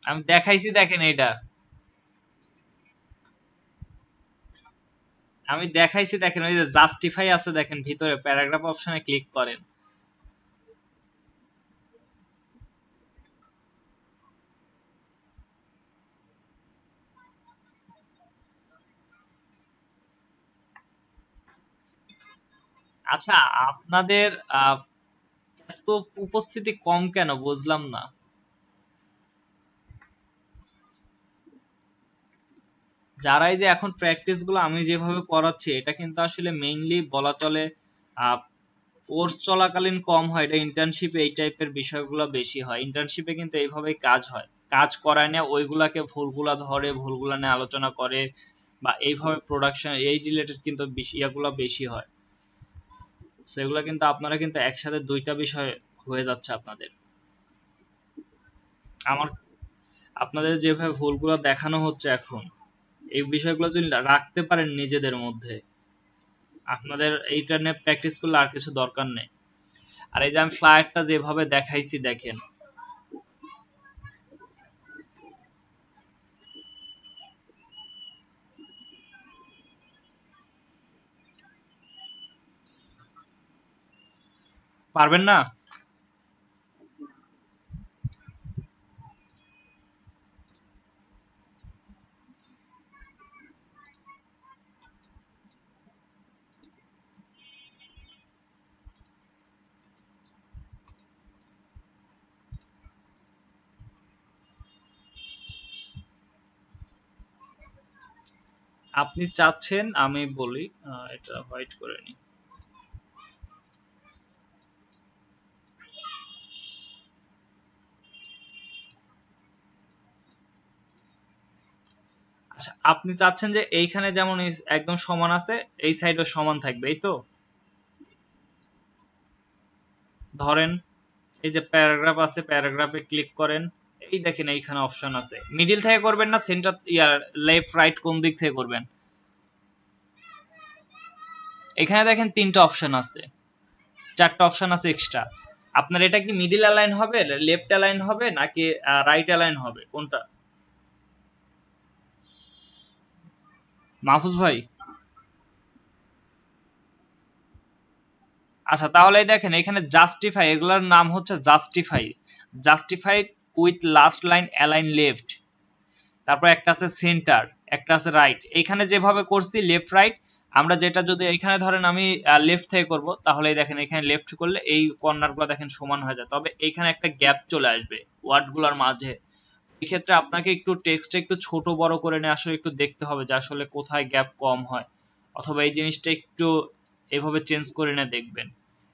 আমি দেখাইছি, দেখেন এইটা। আমি দেখাইছি, দেখেন ওই যে জাস্টিফাই আছে, দেখেন ভিতরে প্যারাগ্রাফ অপশনে ক্লিক করেন। আচ্ছা, আপনাদের এত উপস্থিতি কম কেন বুঝলাম না। যারাই যে এখন প্র্যাকটিস গুলো আমি যেভাবে করাচ্ছি, এটা কিন্তু আসলে মেইনলি বলা চলে কোর্স চলাকালীন কম হয়, এটা ইন্টার্নশিপে এই টাইপের বিষয়গুলো বেশি হয়। ইন্টার্নশিপে কিন্তু এইভাবেই কাজ হয়, কাজ করায় নিয়ে ওইগুলাকে ভুলগুলা ধরে, ভুলগুলা নিয়ে আলোচনা করে, বা এইভাবে প্রোডাকশন এই রিলেটেড কিন্তু ইয়াগুলো বেশি হয়। সেগুলো কিন্তু আপনারা কিন্তু একসাথে দুইটা বিষয় হয়ে যাচ্ছে আপনাদের। আমার আপনাদের যেভাবে ভুলগুলো দেখানো হচ্ছে এখন, এই বিষয়গুলো যদি রাখতে পারেন নিজেদের মধ্যে, আপনাদের এইটা নিয়ে প্র্যাকটিস করলে আর কিছু দরকার নেই। আর এই যে আমি ফ্লায়ারটা যেভাবে দেখাইছি, দেখেন। পারবেন না? আপনি চাচ্ছেন আমি বলি, এটা হোয়াইট করে নিই। আচ্ছা, আপনি চাচ্ছেন যে এইখানে যেমন একদম সমান আছে, এই সাইডও সমান থাকবে, এই তো? ধরেন এই যে প্যারাগ্রাফ আছে, প্যারাগ্রাফে ক্লিক করেন। এই দেখেন এইখানে অপশন আছে। মিডিল থেকে করবেন না সেন্টার, ইয়ার লেফট রাইট কোন দিক থেকে করবেন? এখানে দেখেন তিনটা অপশন আছে, চারটা অপশন আছে এক্সট্রা। আপনার এটা কি মিডিল অ্যালাইন হবে, লেফট অ্যালাইন হবে, নাকি রাইট অ্যালাইন হবে, কোনটা? মাহফুজ ভাই, আচ্ছা তাহলে এই দেখেন এখানে জাস্টিফাই, এগুলোর নাম হচ্ছে justify. Justify with last line align left. তারপর একটা আছে সেন্টার, একটা আছে রাইট। এখানে যেভাবে করছি লেফট রাইট, আমরা যেটা যদি এখানে ধরেন আমি লেফট থেকে করব, তাহলে এই দেখেন এখানে লেফট করলে এই কর্নারগুলো দেখেন সমান হয়ে যায়, তবে এখানে একটা গ্যাপ চলে আসবে ওয়ার্ডগুলোর মাঝে। এই ক্ষেত্রে আপনাকে একটু টেক্সটটা একটু ছোট বড় করে নিয়ে আসলে একটু দেখতে হবে যে আসলে কোথায় গ্যাপ কম হয়, অথবা এই জিনিসটা একটু এভাবে চেঞ্জ করে নিয়ে দেখবেন।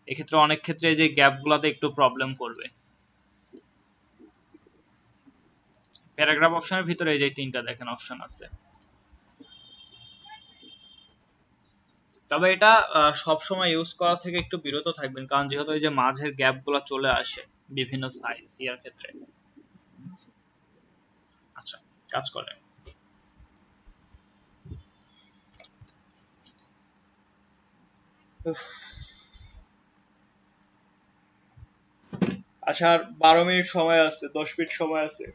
এক্ষেত্রে অনেক ক্ষেত্রে এই যে গ্যাপগুলোতে একটু প্রবলেম করবে। প্যারাগ্রাফ অপশনের ভিতরে এই যে তিনটা দেখেন অপশন আছে। তবে এটা সব সময় ইউজ করা থেকে একটু বিরত থাকবেন, কারণ যেহেতু এই যে মাঝের গ্যাপ গুলা চলে আসে বিভিন্ন সাইজ ইয়ার ক্ষেত্রে। আচ্ছা, কাজ করে। উফ, আচ্ছা আর 12 মিনিট সময় আছে, 10 মিনিট সময় আছে।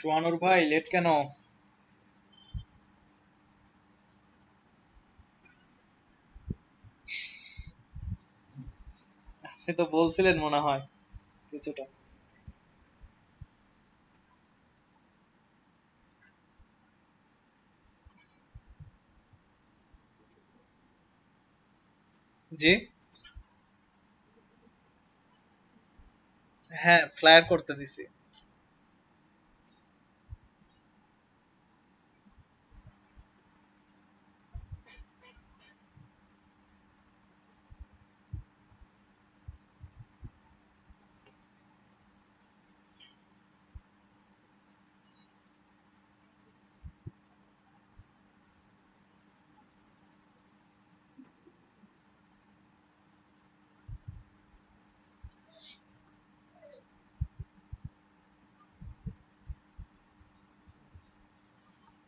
সোহানুর ভাই লেট কেন? আপনি তো বলছিলেন মনে হয় কিছুটা। জি। হ্যাঁ, ফ্লায়ার করতে দিছি।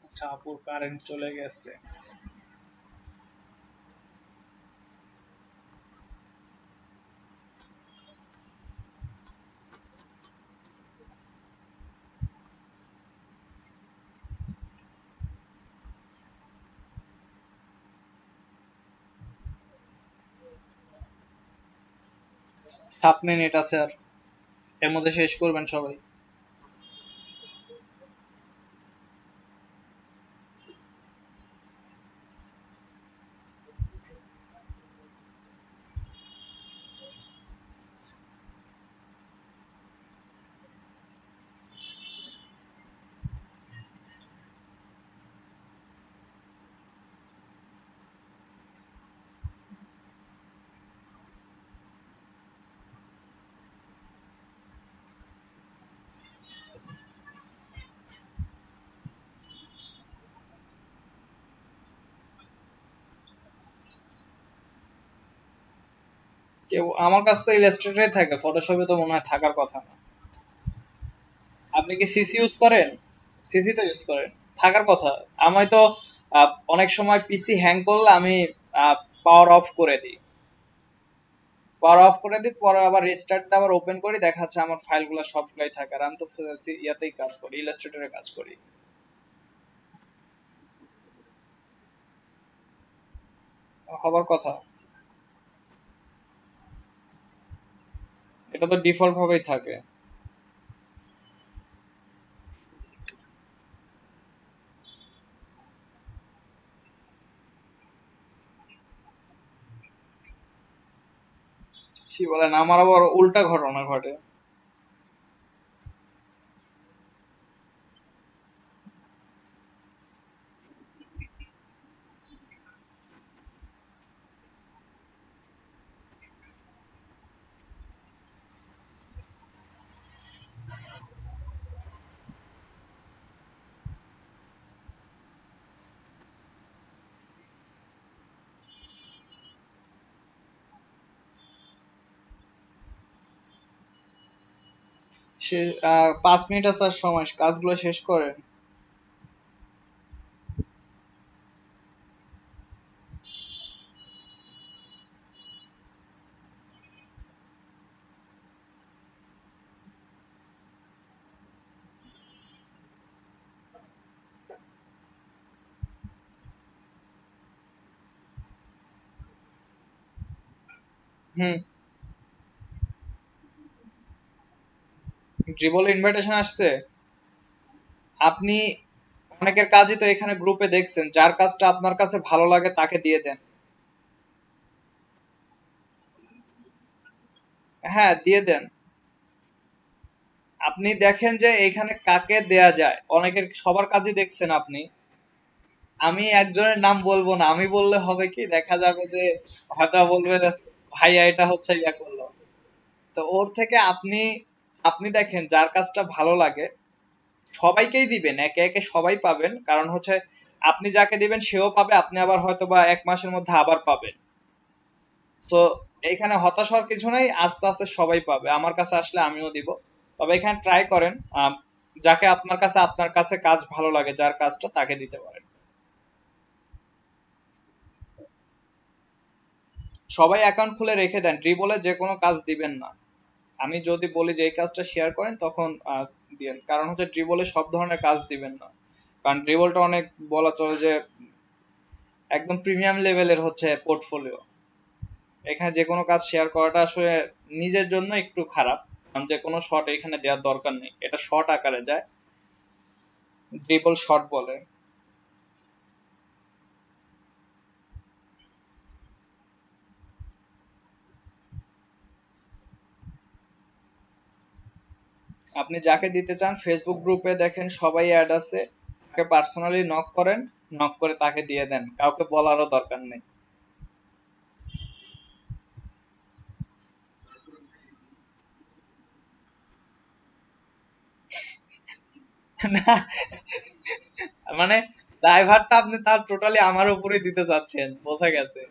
আচ্ছা, আপুর কারেন্ট চলে গেছে। সাত মিনিট আছে আর, এর মধ্যে শেষ করবেন সবাই। কেউ আমার কাছে তো ইলাস্ট্রেটরই থাকে, ফটোশপে তো মনে হয় থাকার কথা না। আপনি কি সিসি ইউজ করেন? সিসি তো ইউজ করেন, থাকার কথা। আমি তো অনেক সময় পিসি হ্যাং করলে আমি পাওয়ার অফ করে দিই। পাওয়ার অফ করে দিই, পরে আবার রিস্টার্ট আবার ওপেন করি, দেখা যাচ্ছে আমার ফাইলগুলো সবগুলাই থাকে। আর আমি তো ইয়াতেই কাজ করি, ইলাস্ট্রেটরে কাজ করি। হবার কথা। এটা তো ডিফল্ট ভাবেই থাকে। কি বলেন, আমার আবার উল্টা ঘটনা ঘটে। সে 5 মিনিট আছে আর সময়, কাজগুলো শেষ করেন। হুম। ড্রিবল ইনভাইটেশন আসছে। আপনি অনেকের কাজই তো এখানে গ্রুপে দেখছেন, যার কাজটা আপনার কাছে ভালো লাগে তাকে দিয়ে দেন। হ্যাঁ, দিয়ে দেন। আপনি দেখেন যে এখানে কাকে দেয়া যায়, অনেকের সবার কাজই দেখছেন আপনি। আমি একজনের নাম বলবো না, আমি বললে হবে কি, দেখা যাবে যে হয়তো বলবে যে ভাইয়া এটা হচ্ছে ইয়া করলো। তো ওর থেকে আপনি আপনি দেখেন যার কাজটা ভালো লাগে, সবাইকেই দিবেন, একে একে সবাই পাবেন। কারণ হচ্ছে আপনি যাকে দিবেন সেও পাবে, আপনি আবার হয়তো বা 1 মাসের মধ্যে আবার পাবেন। তো এইখানে হতাশ হওয়ার কিছু নেই, আস্তে আস্তে সবাই পাবে। আমার কাছে আসলে আমিও দিব। তবে এখানে ট্রাই করেন, যাকে আপনার কাছে কাজ ভালো লাগে, যার কাজটা তাকে দিতে পারেন। সবাই অ্যাকাউন্ট খুলে রেখে দেন, ড্রিবলে যে কোনো কাজ দিবেন না। আমি যদি বলি যে এই কাজটা শেয়ার করেন, তখন দিয়েন, কারণ হচ্ছে ড্রিবলে সব ধরনের কাজ দিবেন না, কারণ ড্রিবলটা অনেক বলা চলে যে একদম প্রিমিয়াম লেভেলের হচ্ছে পোর্টফোলিও। এখানে যে কোনো কাজ শেয়ার করাটা আসলে নিজের জন্য একটু খারাপ, কারণ যে কোনো শট এখানে দেওয়ার দরকার নেই, এটা শর্ট আকারে যায়, ড্রিবল শট বলে। আপনি যাকে দিতে চান ফেসবুক গ্রুপে দেখেন সবাই অ্যাড আছে, তাকে পার্সোনালি নক করেন, নক করে তাকে দিয়ে দেন, কাউকে বলারও দরকার নেই। না, মানে ড্রাইভারটা আপনি তার টোটালি আমার উপরে দিতে চাচ্ছেন, বোঝা গেছে।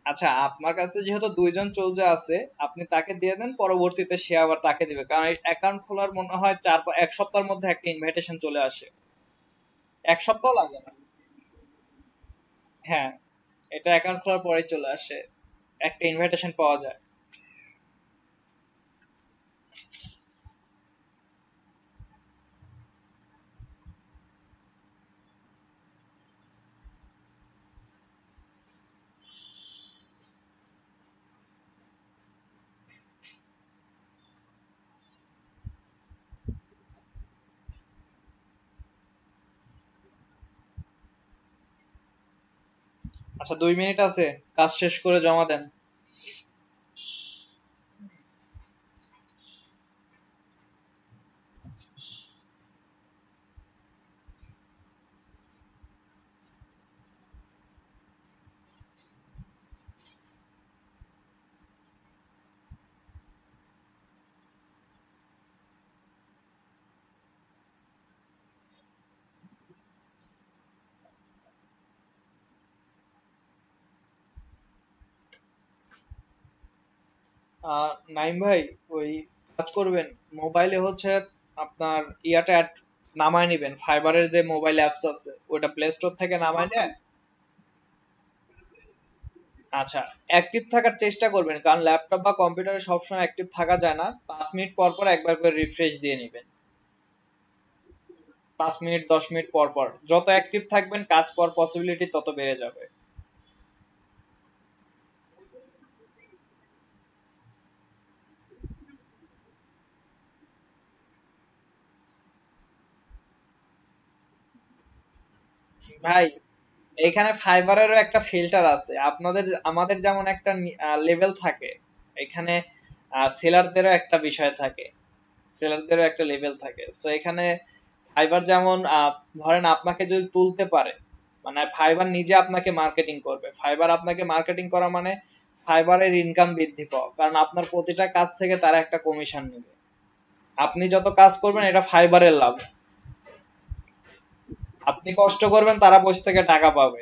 আচ্ছা, আপনার কাছে যেহেতু দুইজন চলছে আছে, আপনি তাকে দিয়ে দেন, পরবর্তীতে সে আবার তাকে দিবে, কারণ অ্যাকাউন্ট খোলার মনে হয় এক সপ্তাহের মধ্যে একটা ইনভাইটেশন চলে আসে। এক সপ্তাহ লাগে না। হ্যাঁ, এটা অ্যাকাউন্ট খোলার পরে চলে আসে, একটা ইনভাইটেশন পাওয়া যায়। আচ্ছা, 2 মিনিট আছে, কাজ শেষ করে জমা দেন। নাইম ভাই, ওই কাজ করবেন, মোবাইলে হচ্ছে আপনার ইয়াটা নামায় নিবেন, ফাইবারের যে মোবাইল অ্যাপস আছে ওটা প্লে স্টোর থেকে নামায় নেন। আচ্ছা, অ্যাক্টিভ থাকার চেষ্টা করবেন, কারণ ল্যাপটপ বা কম্পিউটারে সবসময় অ্যাক্টিভ থাকা যায় না, 5 মিনিট পর পর একবার করে রিফ্রেশ দিয়ে নেবেন। 5 মিনিট 10 মিনিট পর পর যত অ্যাক্টিভ থাকবেন কাজ পাওয়ার পসিবিলিটি তত বেড়ে যাবে। ভাই, এখানে ফাইবারেরও একটা ফিল্টার আছে, আমাদের যেমন একটা লেভেল থাকে, এখানে সেলারদেরও একটা বিষয় থাকে, সেলারদেরও একটা লেভেল থাকে। সো এখানে ফাইবার যেমন ধরেন আপনাকে যদি তুলতে পারে, মানে ফাইবার নিজে আপনাকে মার্কেটিং করবে, ফাইবার আপনাকে মার্কেটিং করা মানে ফাইবারের ইনকাম বৃদ্ধি পাওয়া, কারণ আপনার প্রতিটা কাজ থেকে তারা একটা কমিশন নেবে, আপনি যত কাজ করবেন এটা ফাইবারের লাভ, আপনি কষ্ট করবেন তারা বসে থেকে টাকা পাবে।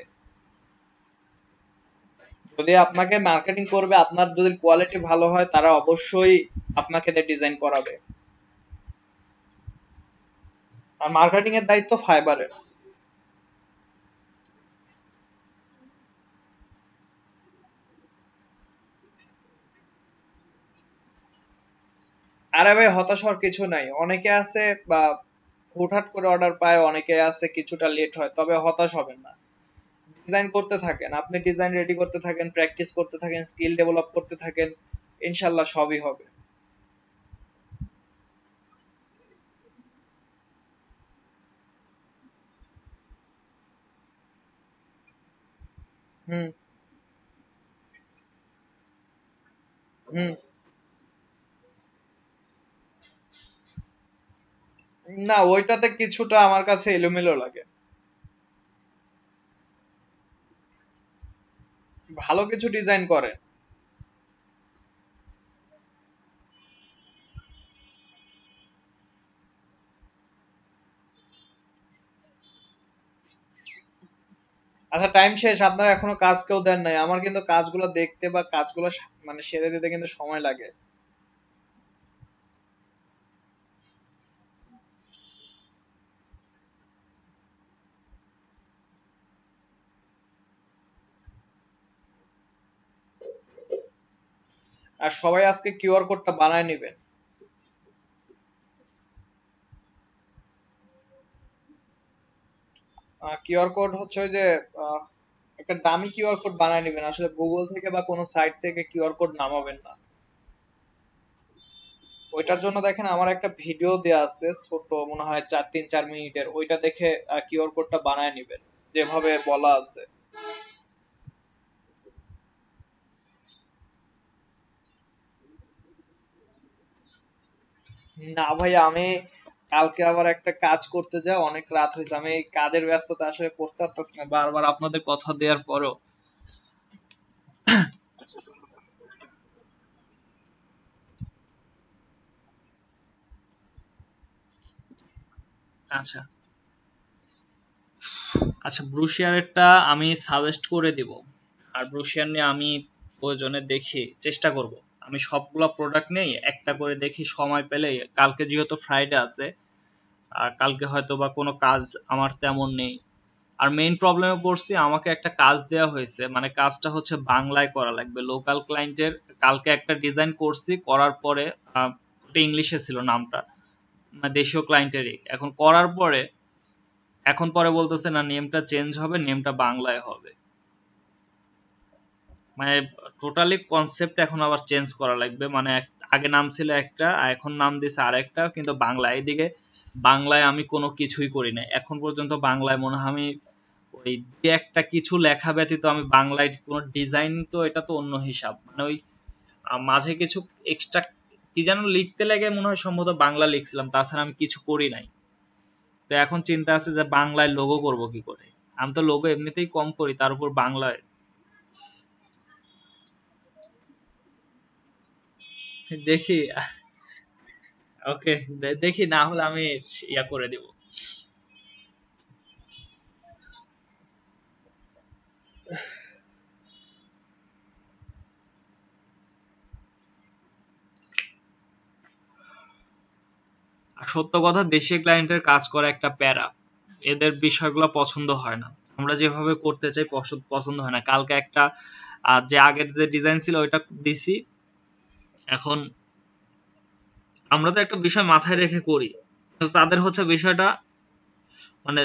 যদি আপনাকে মার্কেটিং করবে, আপনার যদি কোয়ালিটি ভালো হয়, তারা অবশ্যই আপনাকে ডিজাইন করাবে, আর মার্কেটিং এর দায়িত্ব ফাইবারের। আরে ভাই, হতাশ হওয়ার কিছু নাই, অনেকে আছে বা হুটহাট করে অর্ডার পায়, অনেকে আছে কিছুটা লেট হয়, তবে হতাশ হবেন না, ডিজাইন করতে থাকেন, আপনি ডিজাইন রেডি করতে থাকেন, প্র্যাকটিস করতে থাকেন, স্কিল ডেভেলপ করতে থাকেন, ইনশাল্লাহ সবই হবে। হুম। হুম। না, ওইটাতে কিছুটা আমার কাছে এলোমেলো লাগে। ভালো কিছু ডিজাইন করে। আচ্ছা, টাইম শেষ, আপনারা এখনো কাজ কেউ দেন নাই, আমার কিন্তু কাজগুলো দেখতে বা কাজগুলো মানে সেরে দিতে কিন্তু সময় লাগে। আর সবাই আজকে কিউআর কোডটা বানায় নিবেন। কিউআর কোড হচ্ছে ওই যে আহ, একটা দামি কিউআর কোড বানায় নেবেন, আসলে গুগল থেকে বা কোনো সাইট থেকে কিউআর কোড নামাবেন না। ওইটার জন্য দেখেন আমার একটা ভিডিও দেয়া আছে ছোট, মনে হয় 3-4 মিনিটের, ওইটা দেখে কিউআর কোডটা বানায় নেবেন যেভাবে বলা আছে। না ভাই, আমি কালকে আবার একটা কাজ করতে যাই, অনেক রাত হয়েছে, আমি এই কাজের ব্যস্ততা আসলে করতে পারতেছি না বারবার আপনাদের কথা দেওয়ার পরও। আচ্ছা, আচ্ছা, ব্রুশিয়ারেরটা আমি সাজেস্ট করে দিব। আর ব্রুশিয়ার নিয়ে আমি প্রয়োজনে দেখি, চেষ্টা করব। আমি সবগুলো প্রোডাক্ট নেই, একটা করে দেখি সময় পেলে। কালকে যেহেতু ফ্রাইডে আছে, আর কালকে হয়তো বা কোনো কাজ আমার তেমন নেই। আর মেইন প্রবলেমে পড়ছি, আমাকে একটা কাজ দেওয়া হয়েছে, মানে কাজটা হচ্ছে বাংলায় করা লাগবে, লোকাল ক্লায়েন্টের। কালকে একটা ডিজাইন করছি, করার পরে ওটা ইংলিশে ছিল নামটা, মানে দেশীয় ক্লায়েন্টেরই। এখন করার পরে, এখন পরে বলতেছে না, নেমটা চেঞ্জ হবে, নেমটা বাংলায় হবে। মানে টোটালি কনসেপ্ট এখন আবার চেঞ্জ করা লাগবে। মানে আগে নাম ছিল একটা, আর এখন নাম দিছে আরেকটা, কিন্তু বাংলা। এদিকে বাংলায় আমি কোনো কিছুই করি না এখন পর্যন্ত। বাংলায় মনে হয় আমি ওই যে একটা কিছু লেখা ব্যতীত আমি বাংলায় কোনো ডিজাইন, তো এটা তো অন্য হিসাব। মানে ওই মাঝে কিছু এক্সট্রা কি যেন লিখতে লাগে, মনে হয় সম্ভবত বাংলা লিখছিলাম, তাছাড়া আমি কিছু করি নাই। তো এখন চিন্তা আছে যে বাংলায় লোগো করব কি করে। আমি তো লোগো এমনিতেই কম করি, তার উপর বাংলায়। দেখি। ওকে, দেখি, না হলে আমি ইয়া করে দিব। আর সত্য কথা, দেশি ক্লায়েন্টের কাজ করা একটা প্যারা। এদের বিষয়গুলো পছন্দ হয় না, আমরা যেভাবে করতে চাই পছন্দ হয় না। কালকে একটা যে আগের যে ডিজাইন ছিল ওইটা দিছি। এখন আমরা তো একটা বিষয় মাথায় রেখে করি, কিন্তু তাদের হচ্ছে বিষয়টা মানে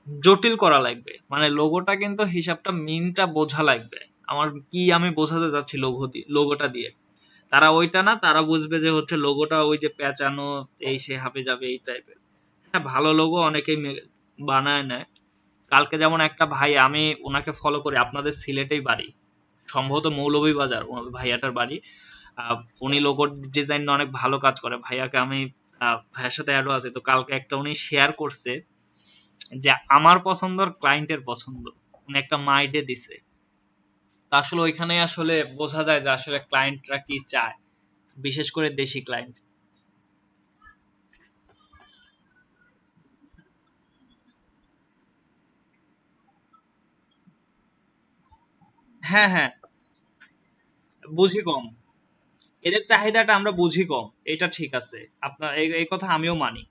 জটিল করা লাগবে। মানে লোগোটা কিন্তু হিসাবটা মিনটা বোঝা লাগবে। আমার কি আমি বোঝাতে যাচ্ছি লোগোটা দিয়ে, তারা ওইটা না, তারা বুঝবে যে হচ্ছে লোগোটা ওই যে পেঁচানো, এই সে হাফে যাবে এই টাইপের। হ্যাঁ, ভালো লোগো অনেকেই বানায় নেয়। কালকে যেমন একটা ভাই, আমি ওনাকে ফলো করি, আপনাদের সিলেটেই বাড়ি, সম্ভবত মৌলভীবাজার ওই ভাইয়াটার বাড়ি। আহ, উনি লোগো ডিজাইন অনেক ভালো কাজ করে। ভাইয়াকে আমি ভাইয়ার সাথে অ্যাডও আছে। তো কালকে একটা উনি শেয়ার করছে যে আমার পছন্দ আর ক্লায়েন্টের পছন্দ, উনি একটা মাইডে দিছে। তা আসলে ওইখানে আসলে বোঝা যায় যে আসলে ক্লায়েন্টরা কি চায়, বিশেষ করে দেশি ক্লায়েন্ট। হ্যাঁ, হ্যাঁ, বুঝি কম। এদের চাহিদাটা আমরা বুঝি কম, এটা ঠিক আছে। আপনার এই কথা আমিও মানি।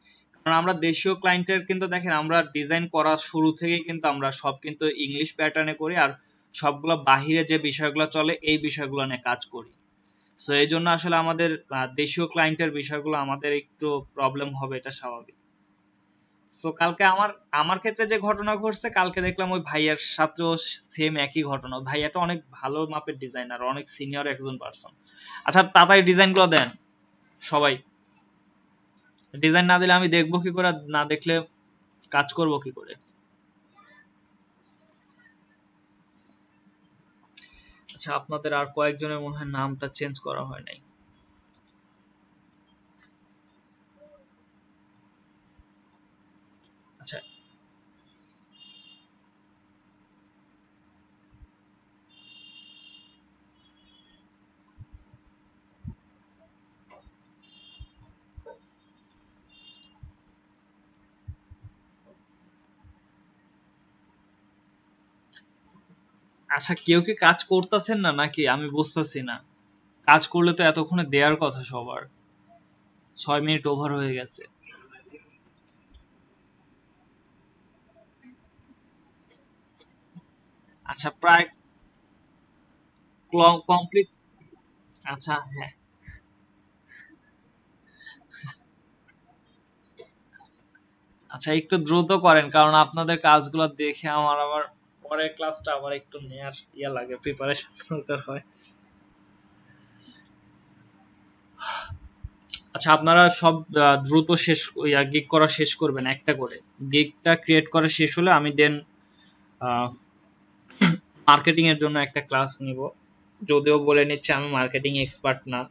কারণ আমরা দেশীয় ক্লায়েন্টের কিন্তু দেখেন, আমরা ডিজাইন করার শুরু থেকেই কিন্তু আমরা সব কিন্তু ইংলিশ প্যাটার্নে করি, আর সবগুলো বাহিরে যে বিষয়গুলো চলে এই বিষয়গুলো নিয়ে কাজ করি। সো এই জন্য আসলে আমাদের দেশীয় ক্লায়েন্টের বিষয়গুলো আমাদের একটু প্রবলেম হবে, এটা স্বাভাবিক। তো কালকে আমার আমার ক্ষেত্রে যে ঘটনা ঘটছে, কালকে দেখলাম ওই ভাইয়ার সাথেও সেম একই ঘটনা। ভাইয়াটা অনেক ভালো মাপের ডিজাইনার, অনেক সিনিয়র একজন পার্সন। আচ্ছা, তাড়াতাড়ি ডিজাইন গুলো দেন সবাই। ডিজাইন না দিলে আমি দেখবো কি করে, না দেখলে কাজ করব কি করে। আচ্ছা, আপনাদের আর কয়েকজনের মনে হয় নামটা চেঞ্জ করা হয় নাই। আচ্ছা, আচ্ছা, কেউ কি কাজ করতেছেন না নাকি, আমি বুঝতেছি না। কাজ করলে তো এতক্ষণে দেওয়ার কথা সবার। 6 মিনিট ওভার হয়ে গেছে। আচ্ছা, প্রায় কমপ্লিট। আচ্ছা, হ্যাঁ। আচ্ছা একটু দ্রুত করেন, কারণ আপনাদের কাজগুলো দেখে আমার আবার পরের ক্লাসটা আবার একটু নেয়ার লাগে, প্রিপারেশন দরকার হয়। আচ্ছা আপনারা সব দ্রুত শেষ গিগ করা শেষ করবেন একটা করে। গিগটা ক্রিয়েট করা শেষ হলে আমি দেন মার্কেটিং এর জন্য একটা ক্লাস নিব, যদিও বলে নিচ্ছে আমি মার্কেটিং এক্সপার্ট না।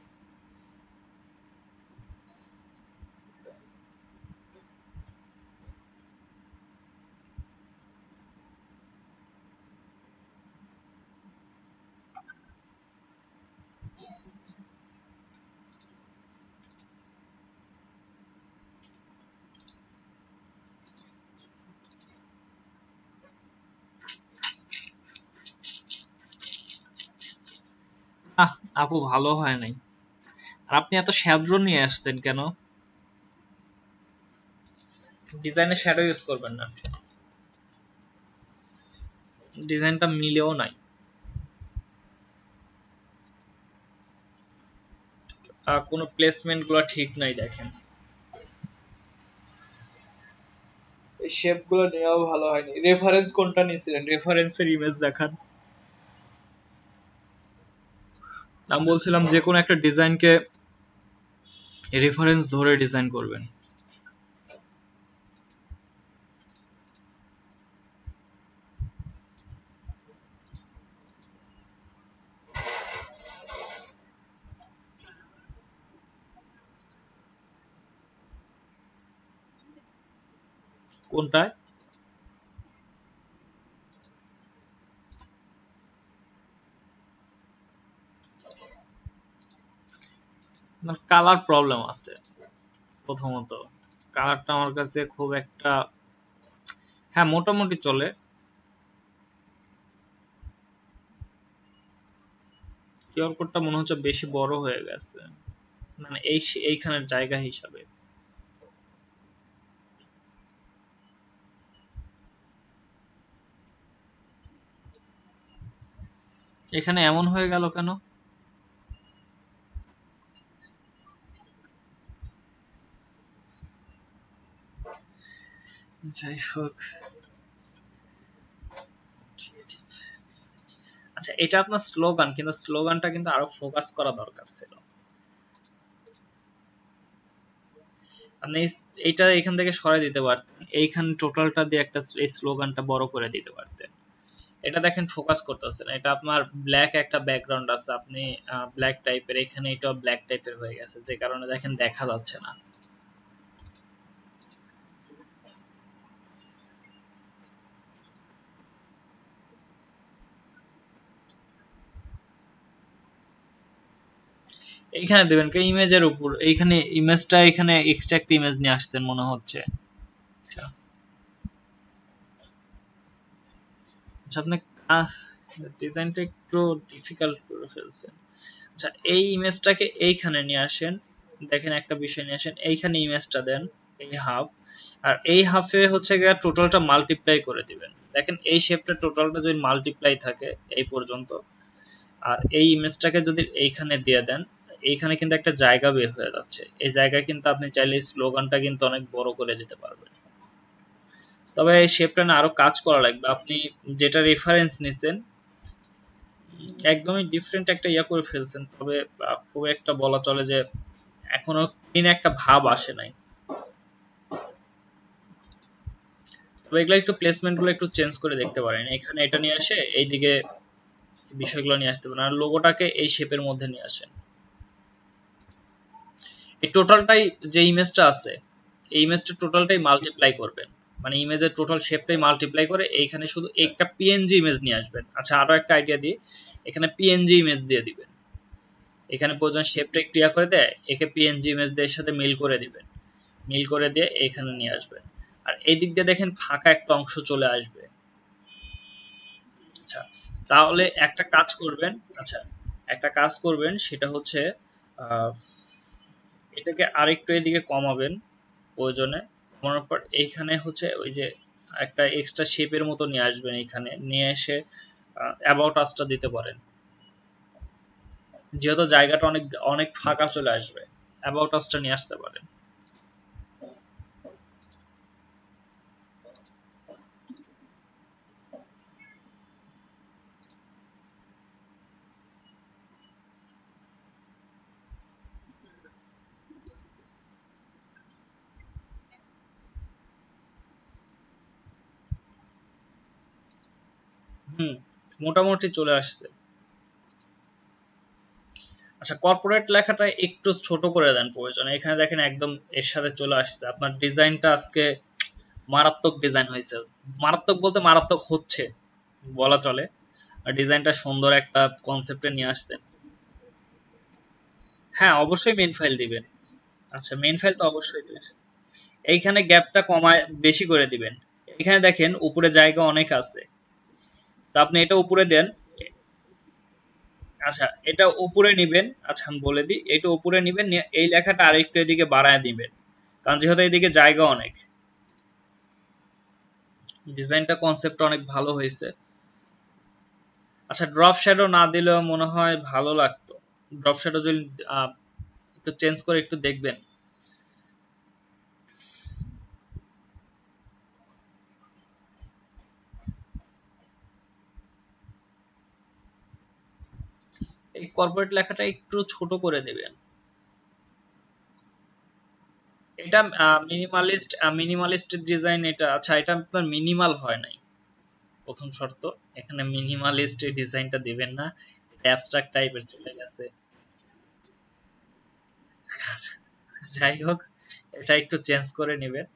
আহ আপু ভালো হয় নাই। আর আপনি এত শ্যাডো নিয়ে আসতেন কেন? ডিজাইনে শ্যাডো ইউজ করবেন না, ডিজাইনটা মিলেও নাই। কোনো প্লেসমেন্ট গুলো ঠিক নাই দেখেন। এই শেপ গুলো নেওয়াও ভালো হয়নি। রেফারেন্স কোনটা নিয়েছিলেন? রেফারেন্সের ইমেজ দেখান। আমি বলছিলাম যে কোনো একটা ডিজাইনকে রেফারেন্স ধরে ডিজাইন করবেন। কোনটায়? কালার প্রবলেম আছে প্রথমত। কালারটা আমার কাছে খুব একটা, হ্যাঁ মোটামুটি চলে। কিউআর কোডটা মনে হচ্ছে বেশি বড় হয়ে গেছে, মানে এইখানের জায়গা হিসাবে। এখানে এমন হয়ে গেল কেন? যাই হোক। আচ্ছা এটা আপনার স্লোগান, কিন্তু স্লোগানটা কিন্তু আরো ফোকাস করা দরকার ছিল। আপনি এইটা এখান থেকে সরাই দিতে পারতেন, এইখান টোটালটা দিয়ে একটা এই স্লোগানটা বড় করে দিতে পারতেন। এটা দেখেন ফোকাস করতেছে না। এটা আপনার ব্ল্যাক একটা ব্যাকগ্রাউন্ড আছে, আপনি ব্ল্যাক টাইপের, এখানে এটা ব্ল্যাক টাইপের হয়ে গেছে, যে কারণে দেখেন দেখা যাচ্ছে না। এইখানে দেবেন কি ইমেজের উপর, এইখানে ইমেজটা, এখানে এক্সট্রা একটা ইমেজ নিয়ে আসতেন মনে হচ্ছে। আচ্ছা আচ্ছা, আপনি ডিজাইনটা একটু ডিফিকাল্ট করে ফেলছেন। আচ্ছা এই ইমেজটাকে এইখানে নিয়ে আসেন, দেখেন একটা বিষয় নিয়ে আসেন, এইখানে ইমেজটা দেন, এই হাফ, আর এই হাফে হচ্ছে গিয়ে টোটালটা মাল্টিপ্লাই করে দিবেন। দেখেন এই শেপটা টোটালটা যদি মাল্টিপ্লাই থাকে এই পর্যন্ত, আর এই ইমেজটাকে যদি এইখানে দিয়ে দেন, এইখানে কিন্তু একটা জায়গা বের হয়ে যাচ্ছে। এই জায়গায় কিন্তু আপনি চাইলে স্লোগানটা কিন্তু অনেক বড় করে দিতে পারবেন। তবে এই শেপটা না আরো কাজ করা লাগবে। আপনি যেটা রেফারেন্স নিছেন একদমই ডিফারেন্ট একটা করে ফেলছেন, তবে খুব একটা বলা চলে যে এখনো ক্লিন একটা ভাব আসে নাই। তবে এগুলো একটু প্লেসমেন্ট গুলো একটু চেঞ্জ করে দেখতে পারেন, এখানে এটা নিয়ে আসে এইদিকে বিষয়গুলো নিয়ে আসতে পারেন, আর লোগোটাকে এই শেপের মধ্যে নিয়ে আসেন। এই টোটালটাই যে ইমেজটা আছে, এই ইমেজটা টোটালটাই মাল্টিপ্লাই করবেন, মানে ইমেজের টোটাল শেপটাই মাল্টিপ্লাই করে এইখানে শুধু একটা পিএনজি ইমেজ নিয়ে আসবেন। আচ্ছা আরো একটা আইডিয়া দিই, এখানে পিএনজি ইমেজ দিয়ে দিবেন। এখানে প্রয়োজন শেপটা একটু করে দেয়, একে পিএনজি ইমেজ দিয়ে সাথে মিল করে দিবেন, মিল করে দিয়ে এখানে নিয়ে আসবেন। আর এই দিক দিয়ে দেখেন ফাঁকা একটা অংশ চলে আসবে। আচ্ছা তাহলে একটা কাজ করবেন, আচ্ছা একটা কাজ করবেন, সেটা হচ্ছে এটাকে আরেকটু এদিকে কমাবেন প্রয়োজনে। কমানোর পর এইখানে হচ্ছে ওই যে একটা এক্সট্রা শেপের মতো নিয়ে আসবেন, এখানে নিয়ে এসে অ্যাবাউট আসটা দিতে পারেন, যেহেতু জায়গাটা অনেক অনেক ফাঁকা চলে আসবে, অ্যাবাউট আসটা নিয়ে আসতে পারেন। হুম, মোটামুটি চলে আসছে। আচ্ছা, কর্পোরেট লেখাটা একটু ছোট করে দেন প্রয়োজনে। এখানে দেখেন একদম এর সাথে চলে আসছে। আপনার ডিজাইনটা আজকে মারাত্মক ডিজাইন হয়েছে। মারাত্মক বলতে মারাত্মক হচ্ছে বলা চলে। আর ডিজাইনটা সুন্দর একটা কনসেপ্টে নিয়ে আসছে। হ্যাঁ, অবশ্যই মেইন ফাইল দিবেন। আচ্ছা, মেইন ফাইল তো অবশ্যই দিবেন। এইখানে গ্যাপটা কমায় বেশি করে দিবেন। এখানে দেখেন উপরে জায়গা অনেক আছে, তো আপনি এটা উপরে দেন। আচ্ছা, এটা উপরে নিবেন। আচ্ছা, আমি বলে দিই, এটা উপরে নিবেন, নিয়ে এই লেখাটা আরেকটু এদিকে বাড়ায় দিবেন, কারণ যেহেতু এদিকে জায়গা অনেক। ডিজাইনটা কনসেপ্ট অনেক ভালো হয়েছে। আচ্ছা, ড্রপ শ্যাডো না দিলেও মনে হয় ভালো লাগতো। ড্রপ শ্যাডো যদি একটু চেঞ্জ করে একটু দেখবেন। এই কর্পোরেট লেখাটা একটু ছোট করে দেবেন। এটা মিনিমালিস্ট মিনিমালিস্ট ডিজাইন এটা। আচ্ছা, এটা আপনার মিনিমাল হয় নাই, প্রথম শর্ত। এখানে মিনিমালিস্ট এই ডিজাইনটা দিবেন না, অ্যাবস্ট্রাক্ট টাইপের চলে গেছে। যাই হোক, এটা একটু চেঞ্জ করে নেবেন।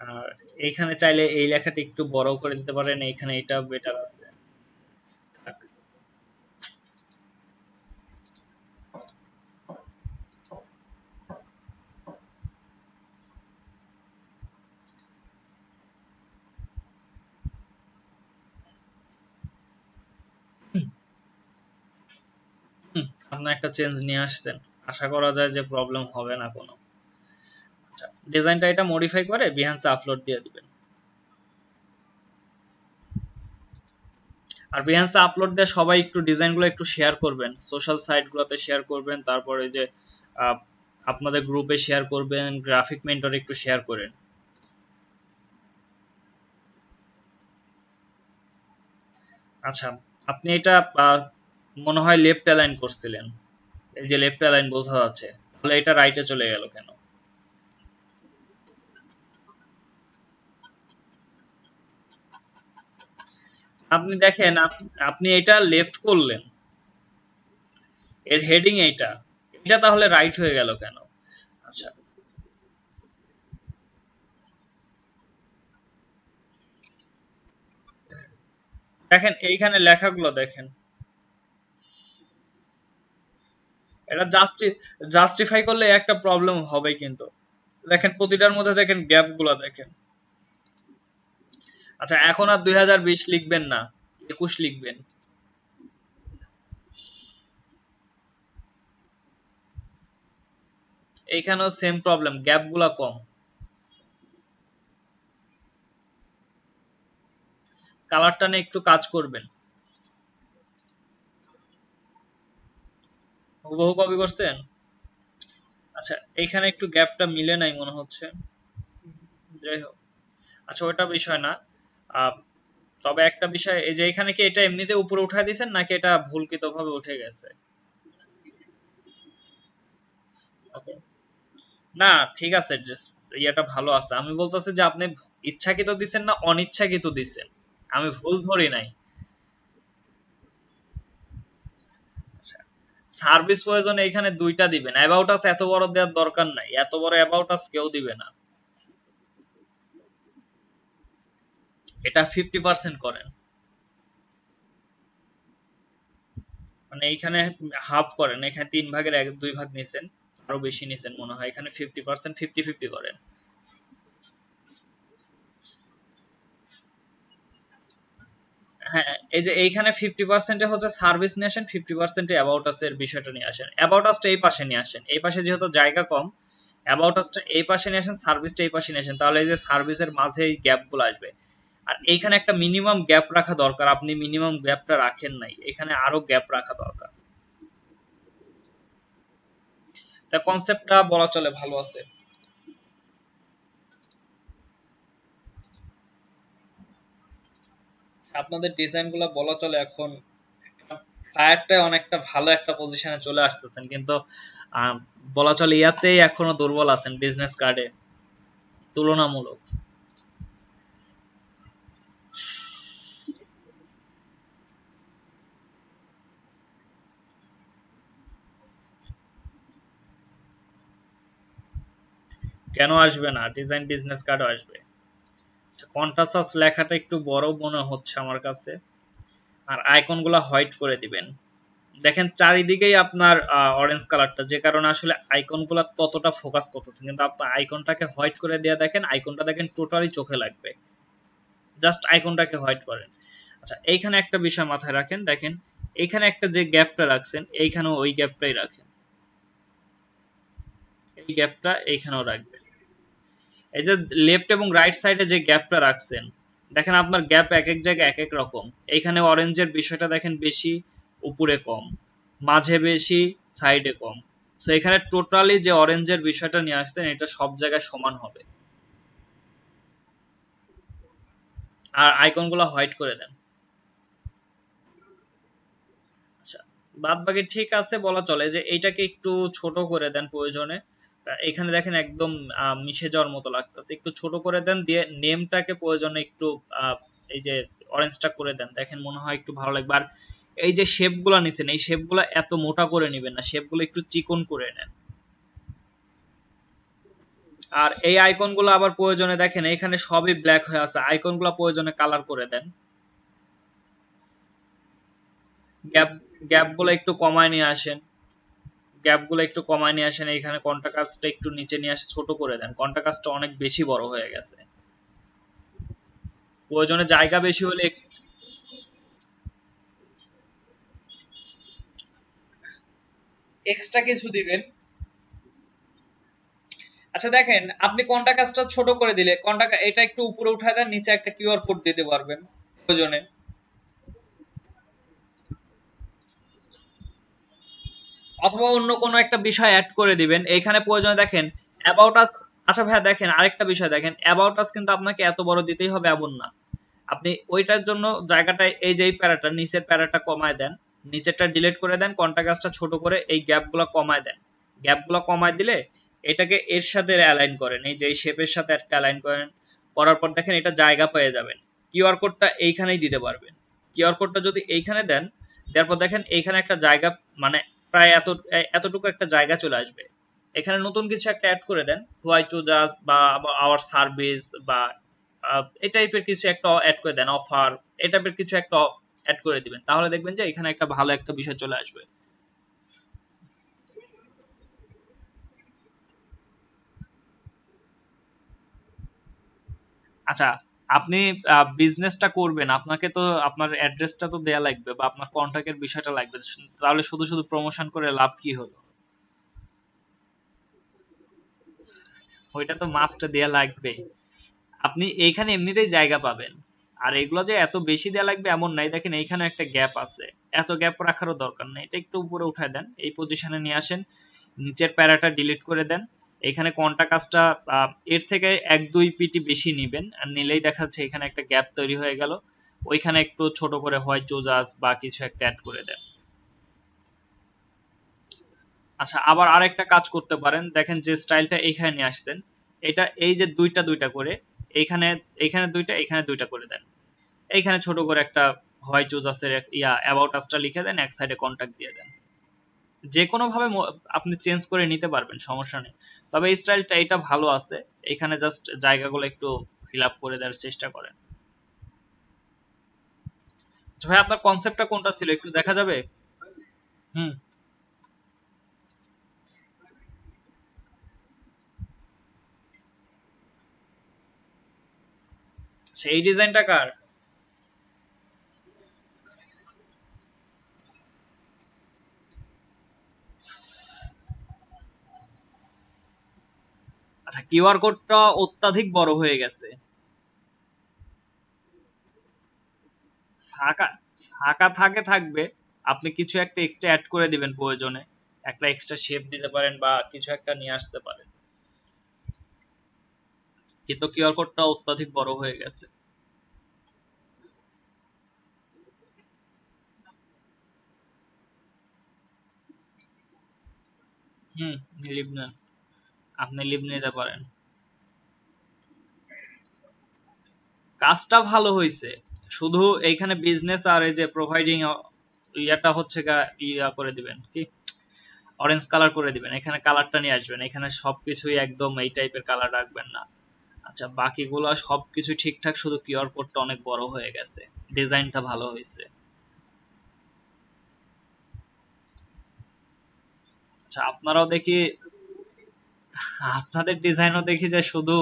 আর এইখানে চাইলে এই লেখাটা একটু বড় করে দিতে পারেন, এইখানে এটা বেটার আছে। আপনি একটা চেঞ্জ নিয়ে আসছেন, আশা করা যায় যে প্রবলেম হবে না কোনো। আচ্ছা, ডিজাইনটা এটা মডিফাই করে বিহান্সে আপলোড দিয়ে দিবেন। আর বিহান্সে আপলোড দিয়ে সবাই একটু ডিজাইনগুলো একটু শেয়ার করবেন, সোশ্যাল সাইটগুলোতে শেয়ার করবেন, তারপরে যে আহ, আপনাদের গ্রুপে শেয়ার করবেন, গ্রাফিক মেন্টরে একটু শেয়ার করেন। আচ্ছা, আপনি এটা মনে হয় লেফট অ্যালাইন করছিলেন। এই যে লেফট অ্যালাইন বোঝা যাচ্ছে, তাহলে এটা রাইটে চলে গেল কেন? আপনি দেখেন, আপনি এটা লেফট করলেন, এর হেডিং এইটা, এটা তাহলে রাইট হয়ে গেল কেন? আচ্ছা, দেখেন এইখানে লেখাগুলো দেখেন, এটা জাস্টিফাই করলে একটা প্রবলেম হবে কিন্তু। দেখেন প্রতিটার মধ্যে দেখেন গ্যাপ গুলা দেখেন। আচ্ছা, এখন আর 2020 লিখবেন না, 21 লিখবেন। এইখানেও সেম প্রবলেম, গ্যাপ গুলা কম। কালারটা নিয়ে একটু কাজ করবেন। হুবহু কপি করছেন? আচ্ছা, এইখানে একটু গ্যাপটা মিলে নাই মনে হচ্ছে। যাই হোক, আচ্ছা ওটা বিষয় না। আহ, তবে একটা বিষয়, এই যে এখানে কি এটা এমনিতে উপরে উঠায় দিয়েছেন নাকি এটা ভুলকৃত ভাবে উঠে গেছে? ওকে, না ঠিক আছে, ইয়েটা ভালো আছে। আমি বলতেছি যে আপনি ইচ্ছাকৃত দিছেন না অনিচ্ছাকৃত দিছেন, আমি ভুল ধরি নাই। আচ্ছা, সার্ভিস প্রয়োজনে এখানে দুইটা দিবেন। অ্যাবাউট আস এত বড় দেওয়ার দরকার নাই, এত বড় অ্যাবাউট আস কেউ দিবে না। এটা 50% করেন, মানে এইখানে হাফ করেন। এখানে 3 ভাগের 2 ভাগ নিছেন, আরো বেশি নিছেন মনে হয়। এখানে 50%, 50-50 করেন। হ্যাঁ, এই যে এইখানে 50% হচ্ছে সার্ভিস নিয়ে আসেন, 50% অ্যাবাউট আস এর বিষয়টা নিয়ে আসেন। অ্যাবাউট আসটা এই পাশে নিয়ে আসেন, এই পাশে যেহেতু জায়গা কম, অ্যাবাউট আসটা এই পাশে নিয়ে আসেন, সার্ভিসটা এই পাশে নিয়ে আসেন, তাহলে এই যে সার্ভিসের মাঝে এই গ্যাপ গুলো আসবে। আর এইখানে একটা মিনিমাম গ্যাপ রাখা দরকার, আপনি মিনিমাম গ্যাপটা রাখেন নাই, এখানে আরো গ্যাপ রাখা দরকার। তা কনসেপ্টটা বলা চলে ভালো আছে। আপনাদের ডিজাইন গুলা বলা চলে এখন টায়ারটা অনেকটা ভালো একটা পজিশনে চলে আসতেছেন, কিন্তু আহ, বলা চলে ইয়াতেই এখনো দুর্বল আছেন বিজনেস কার্ডে তুলনামূলক। কেন আসবে না, ডিজাইন বিজনেস কার্ডও আসবে। কন্ট্রাস্ট লেখাটা একটু বড় মনে হচ্ছে আমার কাছে, আর আইকনগুলো হোয়াইট করে দিবেন। দেখেন চারিদিকেই আপনার অরেঞ্জ কালারটা, যে কারণে আসলে আইকনগুলো ততটা ফোকাস করতেছে, কিন্তু আপনার আইকনটাকে হোয়াইট করে দিয়ে দেখেন, আইকনটা দেখেন টোটালি চোখে লাগবে। জাস্ট আইকনটাকে হোয়াইট করেন। আচ্ছা, এইখানে একটা বিষয় মাথায় রাখেন, দেখেন এইখানে একটা যে গ্যাপটা রাখছেন, এইখানেও ওই গ্যাপটাই রাখেন, এই গ্যাপটা এইখানেও রাখবেন। এই যে লেফট এবং রাইট সাইডে যে গ্যাপটা রাখছেন, দেখেন আপনার গ্যাপ এক এক জায়গায় এক এক রকম। এইখানে অরেঞ্জের বিষয়টা দেখেন বেশি, উপরে কম, মাঝে বেশি, সাইডে কম। সো এখানে টোটালি যে অরেঞ্জের বিষয়টা নিয়ে আসছেন, এটা সব জায়গায় সমান হবে। আর আইকনগুলো হোয়াইট করে দেন। আচ্ছা, বাদ বাকি ঠিক আছে বলা চলে। যে এইটাকে একটু ছোট করে দেন প্রয়োজনে। এখানে দেখেন একদম মিশে যাওয়ার মতো লাগতেছে, একটু ছোট করে দেন। দিয়ে নেমটাকে প্রয়োজনে একটু এই যে অরেঞ্জটা করে দেন, দেখেন মনে হয় একটু ভালো লাগবে। আর এই যে শেপগুলো নিচ্ছেন, এই শেপগুলো এত মোটা করে নেবেন না, শেপগুলো একটু চিকন করে নেন। আর এই আইকনগুলো আবার প্রয়োজনে দেখেন এখানে সবই ব্ল্যাক হয়ে আছে, আইকনগুলো প্রয়োজনে কালার করে দেন। গ্যাপ গ্যাপগুলো একটু কমায় নিয়ে আসেন, গ্যাপগুলো একটু কমায় নিয়ে আসেন। এখানে কন্টাকাস্টটা একটু নিচে নিয়ে আসে, ছোট করে দেন। কন্টাকাস্টটা অনেক বেশি বড় হয়ে গেছে, প্রয়োজনে জায়গা বেশি হলে এক্সট্রা কিছু দিবেন। আচ্ছা দেখেন, আপনি কন্টাকাস্টটা ছোট করে দিলে এটা একটু উপরে উঠায় দেন, নিচে একটা কিউআর কোড দিতে পারবেন প্রয়োজনে। অথবা অন্য কোনো একটা বিষয় অ্যাড করে দিবেন এইখানে প্রয়োজনে। দেখেন অ্যাবাউট আস, আচ্ছা ভাইয়া দেখেন আরেকটা বিষয়, দেখেন অ্যাবাউট আস কিন্তু আপনাকে এত বড় দিতেই হবে এমন না। আপনি ওইটার জন্য জায়গাটায় এই যে এই প্যারাটা, নিচের প্যারাটা কমায় দেন, নিচেরটা ডিলিট করে দেন, কন্টাকাস্টটা ছোট করে এই গ্যাপগুলো কমায় দেন। গ্যাপগুলো কমায় দিলে এটাকে এর সাথে অ্যালাইন করেন, এই যে এই শেপের সাথে একটা অ্যালাইন করেন। করার পর দেখেন এটা জায়গা পেয়ে যাবেন। কিউআর কোডটা এইখানেই দিতে পারবেন। কিউআর কোডটা যদি এইখানে দেন, তারপর দেখেন এইখানে একটা জায়গা, মানে প্রায় এতটুকু একটা জায়গা চলে আসবে। এখানে নতুন কিছু একটা অ্যাড করে দেন, হোয়াই টু জাস্ট বা আওয়ার সার্ভিস বা এই টাইপের কিছু একটা অ্যাড করে দেন, অফার এই টাইপের কিছু একটা অ্যাড করে দিবেন। তাহলে দেখবেন যে এখানে একটা ভালো একটা বিষয় চলে আসবে। আচ্ছা, আপনি বিজনেসটা করবেন, আপনাকে তো আপনার অ্যাড্রেসটা তো দেয়া লাগবে বা আপনার কন্টাক্টের বিষয়টা লাগবে। তাহলে শুধু শুধু প্রমোশন করে লাভ কি হলো? ওইটা তো মাস্ট দেয়া লাগবে। আপনি এইখানে এমনিতেই জায়গা পাবেন। আর এগুলো যে এত বেশি দেয়া লাগবে এমন নাই। দেখেন এইখানে একটা গ্যাপ আছে, এত গ্যাপ রাখারও দরকার নেই। এটা একটু উপরে উঠায় দেন, এই পজিশনে নিয়ে আসেন, নিচের প্যারাটা ডিলিট করে দেন। এখানে কন্টা কাজটা এর থেকে 1-2 পিটি বেশি নিবেন, আর নিলেই দেখা যাচ্ছে এখানে একটা গ্যাপ তৈরি হয়ে গেল। ওইখানে একটু ছোট করে হয় জোজাস বা কিছু একটা অ্যাড করে দেন। আচ্ছা, আবার আরেকটা কাজ করতে পারেন, দেখেন যে স্টাইলটা এইখানে নিয়ে আসছেন, এটা এই যে দুইটা দুইটা করে, এইখানে এইখানে দুইটা, এখানে দুইটা করে দেন। এইখানে ছোট করে একটা হয় জোজাসের অ্যাবাউট আসটা লিখে দেন, এক সাইডে কন্টাক্ট দিয়ে দেন। যে কোনো ভাবে আপনি চেঞ্জ করে নিতে পারবেন, সমস্যা নেই। তবে এই স্টাইলটা এটা ভালো আছে। এখানে জাস্ট জায়গাগুলো একটু ফিল আপ করে দেওয়ার চেষ্টা করেন। আচ্ছা ভাই, আপনার কনসেপ্টটা কোনটা ছিল একটু দেখা যাবে? হুম। সেই ডিজাইনটা কার? আচ্ছা, কিউআর কোডটা অত্যাধিক বড় হয়ে গেছে। ফাঁকা ফাঁকা থাকবে, আপনি কিছু একটা এক্সট্রা অ্যাড করে দিবেন প্রয়োজনে। একটা এক্সট্রা শেপ দিতে পারেন বা কিছু একটা নিয়ে আসতে পারেন। কিন্তু কিউআর কোডটা অত্যাধিক বড় হয়ে গেছে। হুম, লিভ নেন, আপনি লিভ নিতে পারেন। কাজটা ভালো হয়েছে, শুধু এইখানে বিজনেস আর এই যে প্রোভাইডিং ইয়াটা হচ্ছে ইয়া করে দিবেন কি, অরেঞ্জ কালার করে দিবেন, এখানে কালারটা নিয়ে আসবেন, এখানে সবকিছুই একদম এই টাইপের কালার রাখবেন না। আচ্ছা বাকিগুলো সবকিছু ঠিকঠাক, শুধু কিউআর কোডটা অনেক বড় হয়ে গেছে, ডিজাইনটা ভালো হয়েছে। আচ্ছা আপনারাও দেখি, আপনাদের ডিজাইনও দেখি যে শুধু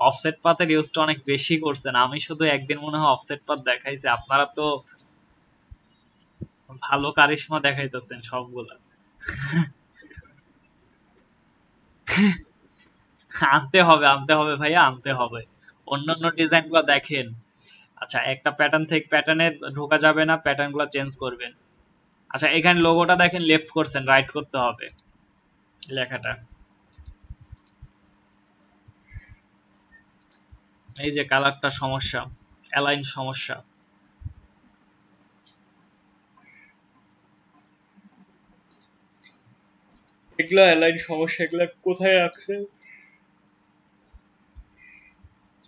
অফসেট পাতের ইউজটা অনেক বেশি করছেন, আমি শুধু একদিন মনে হয় অফসেট পাত দেখাইছি, আপনারা তো ভালো কারিশমা দেখাইতেছেন সবগুলা। আনতে হবে ভাইয়া, আনতে হবে। অন্যান্য ডিজাইন গুলো দেখেন। আচ্ছা একটা প্যাটার্ন থেকে প্যাটার্নে ঢোকা যাবে না, প্যাটার্ন গুলো চেঞ্জ করবেন। আচ্ছা এখানে লোগোটা দেখেন লেফট করছেন, রাইট করতে হবে লেখাটা। এই যে কালারটা সমস্যা, অ্যালাইন সমস্যা। এগুলো অ্যালাইন সমস্যা, এগুলো কোথায় রাখছে,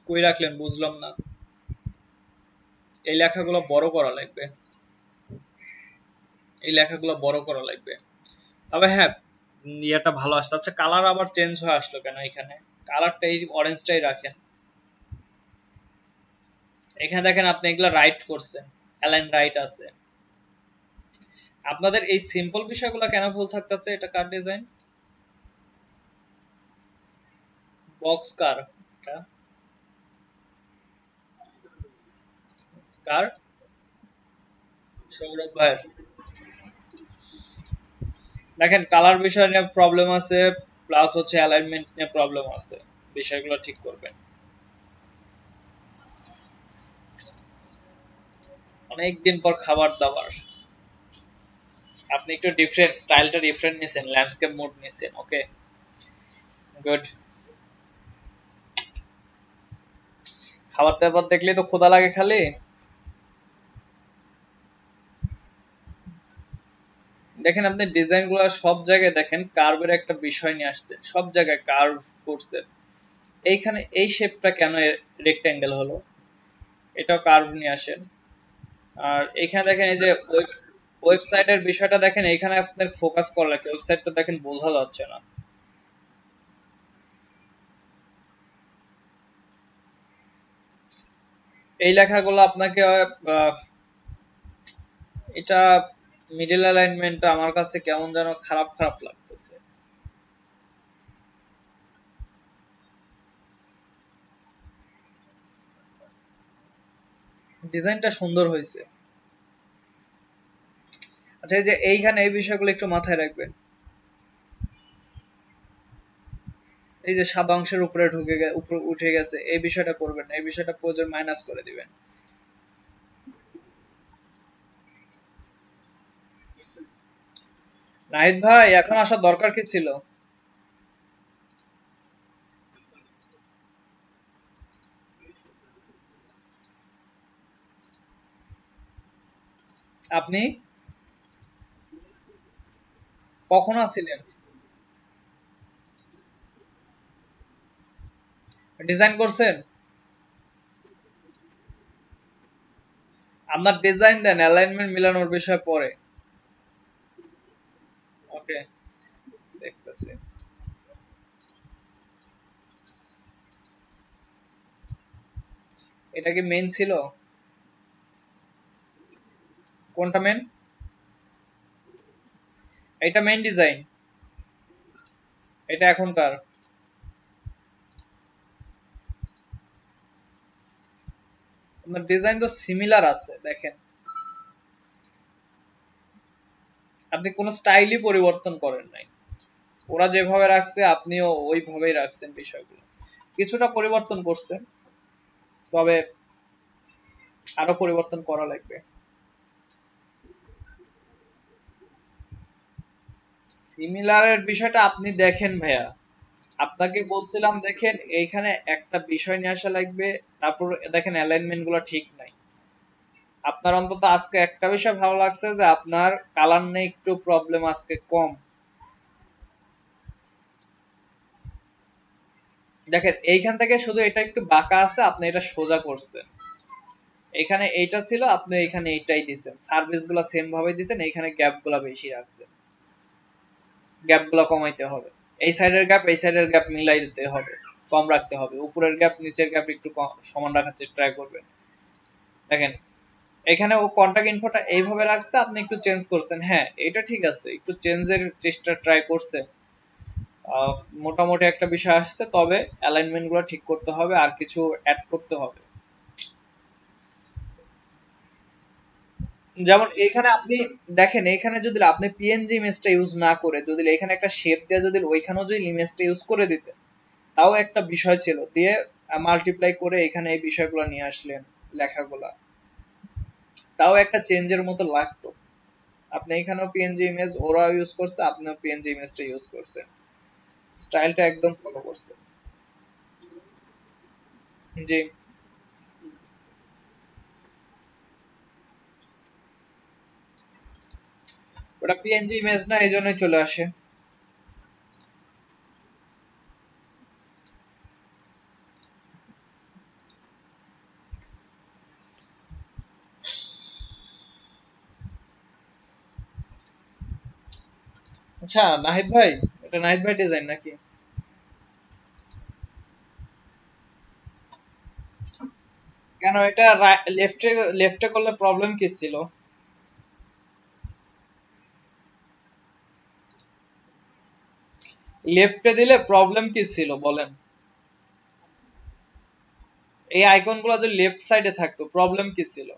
কই রাখলেন বুঝলাম না। এই লেখাগুলো বড় করা লাগবে, এই লেখাগুলো বড় করা লাগবে। তবে হ্যাঁ ইয়েটা ভালো আসছে। আচ্ছা কালার আবার চেঞ্জ হয়ে আসলো কেন এখানে? কালারটা এই অরেঞ্জটাই রাখেন। এখানে দেখেন আপনি এগুলো রাইট করছেন, অ্যালাইন রাইট আছে। আপনাদের এই সিম্পল বিষয়গুলো কেন ভুল থাকতেছে? এটা কার ডিজাইন? বক্স কার? এটা কার? সৌরভ ভাইয়ের। দেখেন কালার বিষয় নিয়ে প্রবলেম আছে, প্লাস হচ্ছে অ্যালাইনমেন্ট নিয়ে প্রবলেম আছে, বিষয়গুলো ঠিক করবেন। অনেকদিন পর খাবার দাবার, আপনি একটু ডিফারেন্ট স্টাইলটা ডিফারেন্ট নিছেন, ল্যান্ডস্কেপ মোড নিছেন, ওকে গুড। খাবার দাবার দেখলে তো ক্ষুধা লাগে খালি। দেখেন আপনি ডিজাইন গুলো সব জায়গায় দেখেন কার্ভের একটা বিষয় নিয়ে আসছেন, সব জায়গায় কার্ভ করছেন। এইখানে এই শেপটা কেন রেক্ট্যাঙ্গেল হলো? এটাও কার্ভ নিয়ে আসেন। আর এখানে দেখেন এই যে ওয়েবসাইটের বিষয়টা দেখেন, এখানে আপনার ফোকাস করা লাগবে, ওয়েবসাইটটা দেখেন বোঝা যাচ্ছে না। এই লেখাগুলো আপনাকে এটা মিডল অ্যালাইনমেন্টটা আমার কাছে কেমন যেন খারাপ খারাপ লাগতেছে। ডিজাইনটা সুন্দর হয়েছে। আচ্ছা এই যে এইখানে এই বিষয়গুলো একটু মাথায় রাখবেন। এই যে সাদা অংশের উপরে উপরে উঠে গেছে, এই বিষয়টা করবেন না, এই বিষয়টা প্রয়োজন মাইনাস করে দিবেন। নাহিদ ভাই এখন আসার দরকার কি ছিল? আপনি কখন আসছিলেন? ডিজাইন করছেন? আপনার ডিজাইন দেন, অ্যালাইনমেন্ট মিলানোর বিষয় পরে। ওকে দেখতেছি। এটা কি মেইন ছিল? কোনটা মেইন? এটা মেইন ডিজাইন, এটা এখনকার। আপনার ডিজাইন তো সিমিলার আছে দেখেন, আপনি কোনো স্টাইলই পরিবর্তন করেন নাই। ওরা যেভাবে রাখছে আপনিও ওইভাবেই রাখছেন বিষয়গুলো, কিছুটা পরিবর্তন করছেন, তবে আরো পরিবর্তন করা লাগবে। সিমিলারের বিষয়টা আপনি দেখেন ভাইয়া, আপনাকে বলছিলাম দেখেন এইখানে একটা বিষয় নিয়ে আসা লাগবে, তারপর দেখেন অ্যালাইনমেন্ট গুলো ঠিক নাই। আপনার অন্তত আজকে একটা বিষয় ভালো লাগছে যে আপনার কালার নিয়ে একটু প্রবলেম আজকে কম। দেখেন এইখান থেকে শুধু এটা একটু বাঁকা আছে, আপনি এটা সোজা করছেন। এখানে এইটা ছিল, আপনি এখানে এইটাই দিছেন, সার্ভিস গুলা সেম ভাবে দিছেন, এইখানে গ্যাপ গুলা বেশি রাখছেন। গ্যাপ গুলো কমাইতে হবে, এই সাইডের গ্যাপ এই সাইডের গ্যাপ মিলাই দিতে হবে, কম রাখতে হবে, উপরের গ্যাপ নিচের গ্যাপ একটু সমান রাখার চেষ্টা ট্রাই করবেন। দেখেন এখানে ও কন্টাক্ট ইনফোটা এইভাবে রাখছে, আপনি একটু চেঞ্জ করছেন, হ্যাঁ এটা ঠিক আছে, একটু চেঞ্জের চেষ্টা ট্রাই করছে, মোটামুটি একটা বিষয় আসছে, তবে অ্যালাইনমেন্ট গুলো ঠিক করতে হবে, আর কিছু অ্যাড করতে হবে। যেমন এখানে আপনি দেখেন, এখানে যদি আপনি পিএনজি ইমেজটা ইউজ না করে যদি এখানে একটা শেপ দিয়ে যদি ওইখানেও যদি ইমেজটা ইউজ করে দিতে, তাও একটা বিষয় ছিল, দিয়ে মাল্টিপ্লাই করে এখানে এই বিষয়গুলো নিয়ে আসলেন লেখাগুলা, তাও একটা চেঞ্জের মতো লাগতো। আপনি এখানেও পিএনজি ইমেজ ওরা ইউজ করছে, আপনিও পিএনজি ইমেজটা ইউজ করছেন, স্টাইলটা একদম ফলো করছে। জি, ওটা পিএনজি ইমেজ না, এই জন্যই চলে আসে। আচ্ছা নাহিদ ভাই, এটা নাহিদ ভাই ডিজাইন নাকি? কেন এটা লেফটে লেফটে করলে প্রবলেম কি ছিল? লেফটে দিলে প্রবলেম কি ছিল বলেন? এই আইকন গুলো যদি লেফট সাইডে থাকতো প্রবলেম কি ছিল?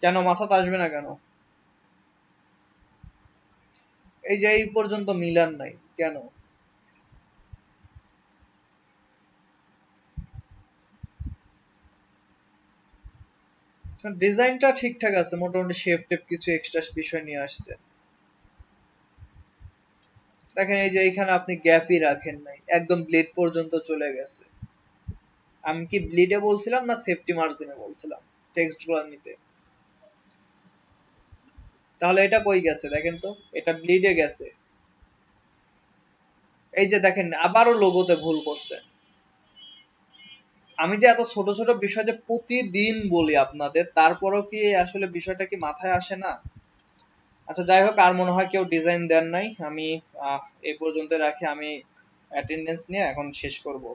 কেন মাথাতে আসবে না কেন? এই যে এই পর্যন্ত মিলান নাই কেন? ডিজাইনটা ঠিকঠাক আছে, মোটামুটি শেপ টেপ কিছু এক্সট্রা বিষয় নিয়ে আসছে। দেখেন এই যে এখানে আপনি গ্যাপই রাখেন নাই, একদম ব্লেড পর্যন্ত চলে গেছে। আমি কি ব্লিডে বলছিলাম না সেফটি মার্জিনে বলছিলাম টেক্সট গুলো নিতে? তাহলে এটা কই গেছে দেখেন তো, এটা ব্লিডে গেছে। এই যে দেখেন আবারও লোগোতে ভুল করছে। আমি যে এত ছোট ছোট বিষয় যে প্রতিদিন বলি আপনাদের, তারপরও কি আসলে বিষয়টা কি মাথায় আসে না? আচ্ছা যাই হোক, আর মনে হয় কেউ ডিজাইন দেন নাই, আমি এই পর্যন্ত রাখি, আমি অ্যাটেন্ডেন্স নিয়ে এখন শেষ করব।